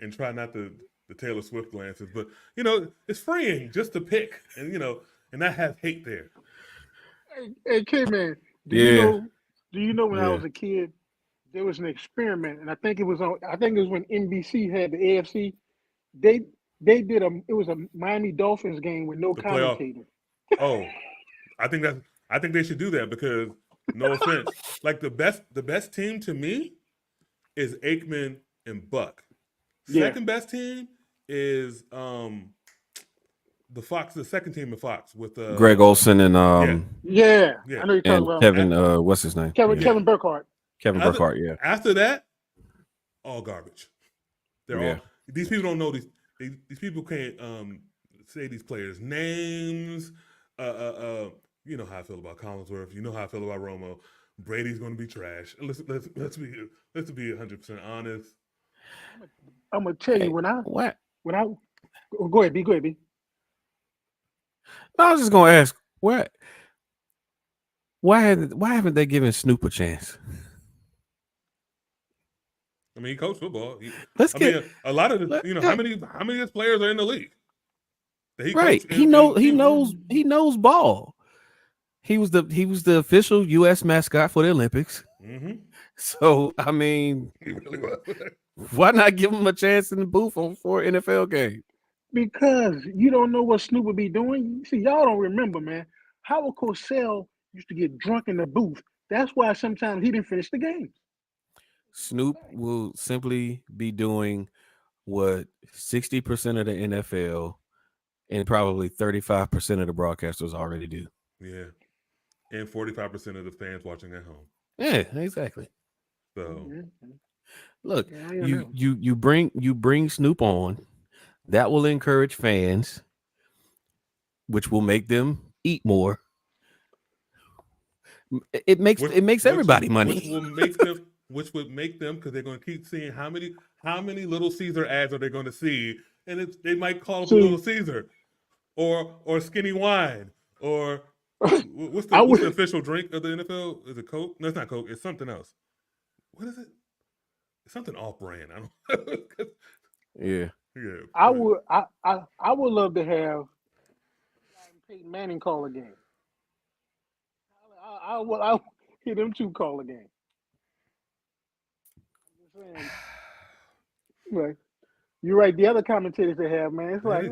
and try not the Taylor Swift glances. But it's freeing just to pick, and not have hate there. Hey, kid, man. Do you know when I was a kid, there was an experiment, and I think it was when NBC had the AFC. They did it was a Miami Dolphins game with no commentator. Oh, I think they should do that because, no offense, like the best team to me is Aikman and Buck. Second best team is the second team of Fox with Greg Olson and I know you're talking about Kevin. What's his name? Kevin Burkhardt. Kevin Burkhardt. Yeah. After that, all garbage. They're all these people don't know these people can't say these players' names. You know how I feel about Collinsworth. You know how I feel about Romo. Brady's going to be trash. Let's be 100% honest. I'm gonna tell you What? go ahead, B. I was just gonna ask why haven't they given Snoop a chance? I mean, he coached football. Let's get a lot of the, how many of his players are in the league? That he coached he knows ball. He was the official U.S. mascot for the Olympics. Mm-hmm. So I mean, He really was. why not give him a chance in the booth for an NFL game? Because you don't know what Snoop would be doing. See, y'all don't remember, man. Howard Cosell used to get drunk in the booth. That's why sometimes he didn't finish the game. Snoop will simply be doing what 60% of the NFL and probably 35% of the broadcasters already do. Yeah. And 45% of the fans watching at home. Yeah, exactly. So look, you bring Snoop on, that will encourage fans, which will make them eat more. It makes everybody money. Which would make them, because they're going to keep seeing how many Little Caesar ads are they going to see, and they might call up Little Caesar, or Skinny Wine, or what's the official drink of the NFL? Is it Coke? No, it's not Coke. It's something else. What is it? It's something off-brand. I don't. Yeah. Yeah. I would love to have Peyton Manning call a game. I hear them two call a game. Right. You're right. The other commentators they have, man, it's like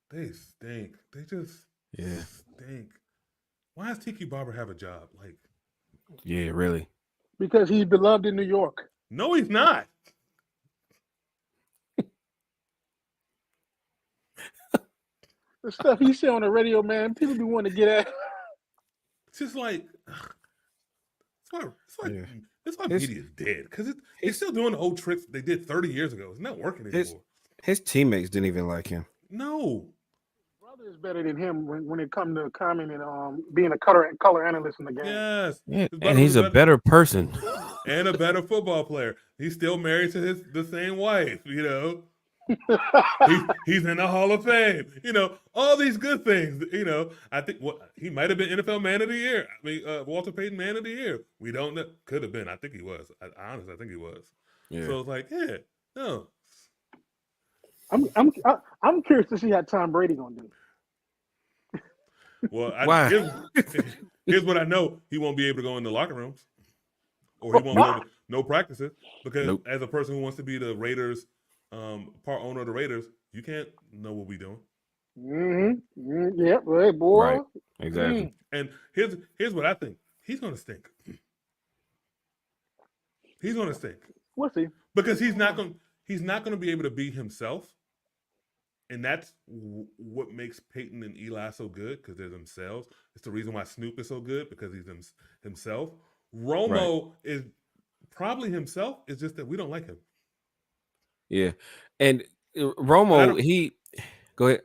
they stink. They just stink. Why does Tiki Barber have a job? Like, yeah, really? Because he's beloved in New York. No, he's not. The stuff he said on the radio, man, people be wanting to get at. It's just like that's why media is dead, because it's still doing the old tricks they did 30 years ago. It's not working anymore. His teammates didn't even like him. No. His brother is better than him when it comes to commenting and being a color analyst in the game. Yes. Yeah, and he's a better person. And a better football player. He's still married to the same wife, he's in the Hall of Fame. All these good things. I think he might have been NFL Man of the Year. I mean, Walter Payton Man of the Year. We don't know. Could have been. I think he was. Honestly, I think he was. Yeah. So it's like, no. I'm curious to see how Tom Brady gonna do. Well, here's what I know: he won't be able to go in the locker rooms, or he won't go to no practices, because as a person who wants to be the Raiders. Part owner of the Raiders, you can't know what we doing. Mm-hmm. Yep, right, boy. Right. Exactly. And here's what I think. He's gonna stink. He's gonna stink. We'll see. Because he's not gonna be able to be himself, and that's what makes Peyton and Eli so good, because they're themselves. It's the reason why Snoop is so good, because he's himself. Romo is probably himself. It's just that we don't like him. Yeah, and Romo, go ahead.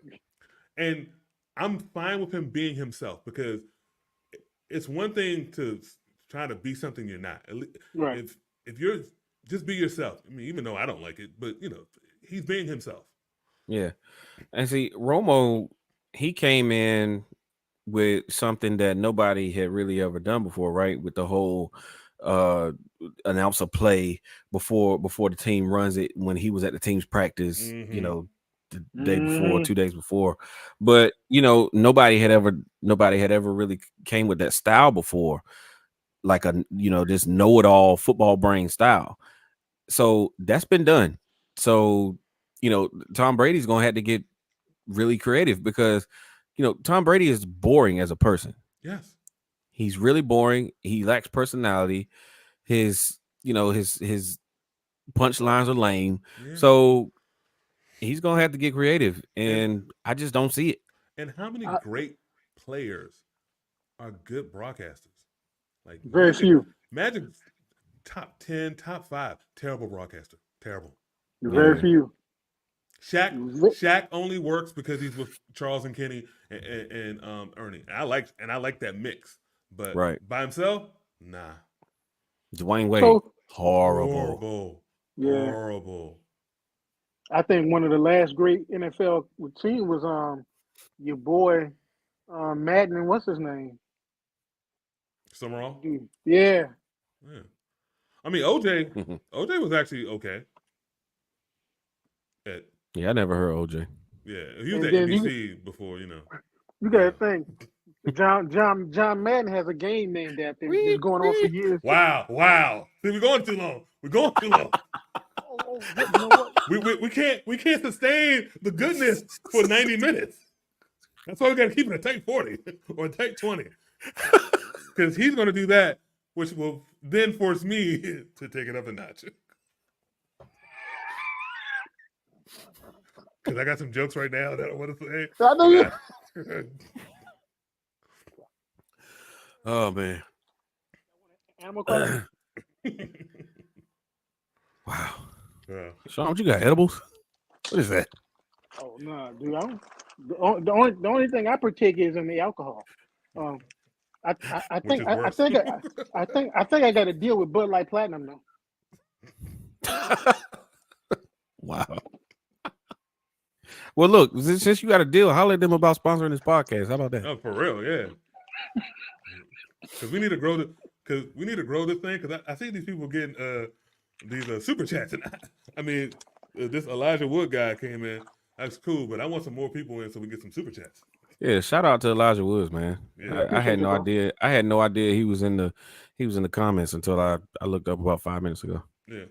And I'm fine with him being himself, because it's one thing to try to be something you're not. Right. If you're just be yourself. I mean, even though I don't like it, but he's being himself. Yeah, and see, Romo, he came in with something that nobody had really ever done before, right? With the whole announce a play before the team runs it, when he was at the team's practice, the day before, 2 days before. But nobody had ever really came with that style before, like this know-it-all football brain style. So that's been done. So Tom Brady's gonna have to get really creative, because Tom Brady is boring as a person. Yes. He's really boring. He lacks personality. His punchlines are lame. Yeah. So he's gonna have to get creative, and I just don't see it. And how many great players are good broadcasters? Like very few. Magic, top 10, top 5, terrible broadcaster. Terrible. Very few. Shaq only works because he's with Charles and Kenny and Ernie. And I like that mix. But by himself, Nah. Dwayne Wade, So horrible. yeah, Horrible. I think one of the last great NFL team was your boy Madden. What's his name? Summerall? Dude. Yeah. Yeah. I mean, OJ was actually okay. Yeah, I never heard OJ. Yeah, he was And at then NBC before, you gotta think. John Madden has a game named after him. It's going on for years. Wow. See, we're going too long. We're going too long. You know what? we can't sustain the goodness for 90 minutes. That's why we gotta keep it at take 40 or take 20. Because he's gonna do that, which will then force me to take it up a notch. Because I got some jokes right now that I want to say. I know you. Oh man. Animal Crossing. Wow. Yeah. Sean, what you got? Edibles? What is that? Oh no, dude! The only thing I partake is in the alcohol. I Which think is I worse. think I got to deal with Bud Light Platinum now. Wow. Well, look, since you got a deal, holler at them about sponsoring this podcast. How about that? Oh, for real, yeah. Because we need to grow this thing. Because I see these people getting these super chats, and I mean, this Elijah Wood guy came in. That's cool, but I want some more people in so we get some super chats. Yeah, shout out to Elijah Woods, man. Yeah. I had no bro. idea. I had no idea he was in the comments until I looked up about 5 minutes ago. Yeah.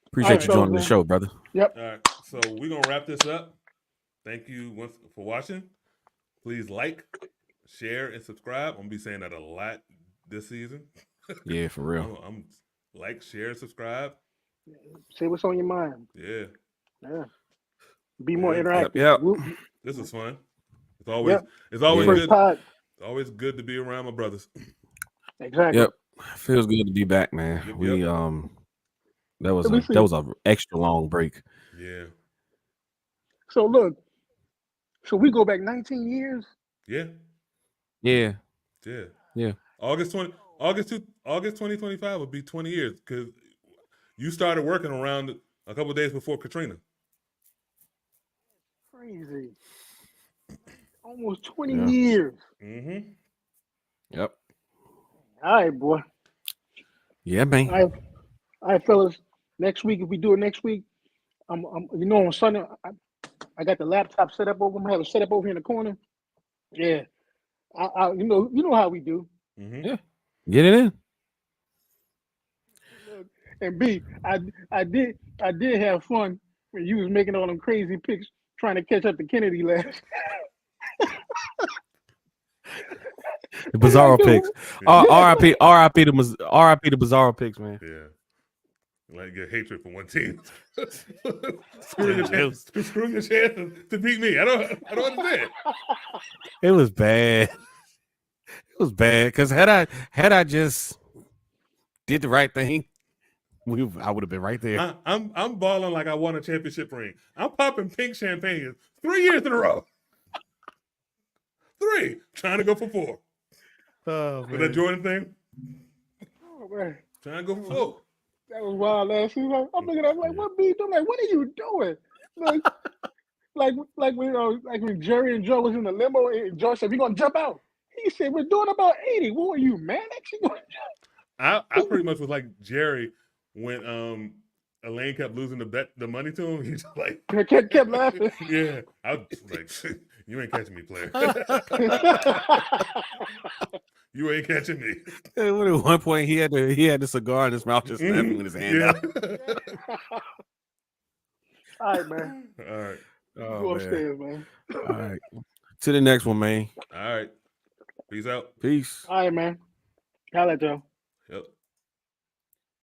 Appreciate Alright, you joining the man. show, brother. Yep. All right. So we're gonna wrap this up. Thank you once for watching. Please like, share, and subscribe. I'm gonna be saying that a lot this season. Yeah, for real. I'm like, share, subscribe. Say what's on your mind. Yeah. Yeah. Be more Yeah. interactive. Yep. This is fun. It's always Yep. it's always Yeah. First good. pod. It's always good to be around my brothers. Exactly. Yep. Feels good to be back, man. Yep, We yep. that was Let me see. a extra long break. Yeah. So look. So we go back 19 years. Yeah. Yeah. Yeah. Yeah. August 2025 would be 20 years because you started working around a couple of days before Katrina. Crazy. Almost 20 Yeah. years. Mm-hmm. Yep. All right, boy. Yeah, man. All right, fellas. Next week, if we do it next week, I'm on Sunday. I got the laptop set up over. I'm gonna have it set up over here in the corner. Yeah. You know how we do. Mm-hmm. Yeah. Get it in. And B, I did have fun when you was making all them crazy picks trying to catch up to Kennedy last. The Bizarro picks. Yeah. RIP to Bizarro picks, man. Yeah. Like get hatred for one team. Screw your chances to beat me. I don't understand. It was bad. It was bad because had I just did the right thing, I would have been right there. I'm balling like I won a championship ring. I'm popping pink champagne 3 years in a row. 3. Trying to go for 4. Oh, With that Jordan thing, Oh man, trying to go for 4. that was wild last season. I'm looking at him like, what B doing? Like, what are you doing? Like when Jerry and Joe was in the limo and Joe said, "We're gonna jump out." He said, "We're doing about 80." What are you, man? I pretty much was like Jerry when Elaine kept losing the money to him. He's like, kept laughing. yeah. I was like, you ain't catching me, player. You ain't catching me. At one point, he had the cigar in his mouth, just laughing with his hand out. All right, man. All right. Oh, Go man. upstairs, man. All right. To the next one, man. All right. Peace out. Peace. All right, man. Holla at y'all. Yep.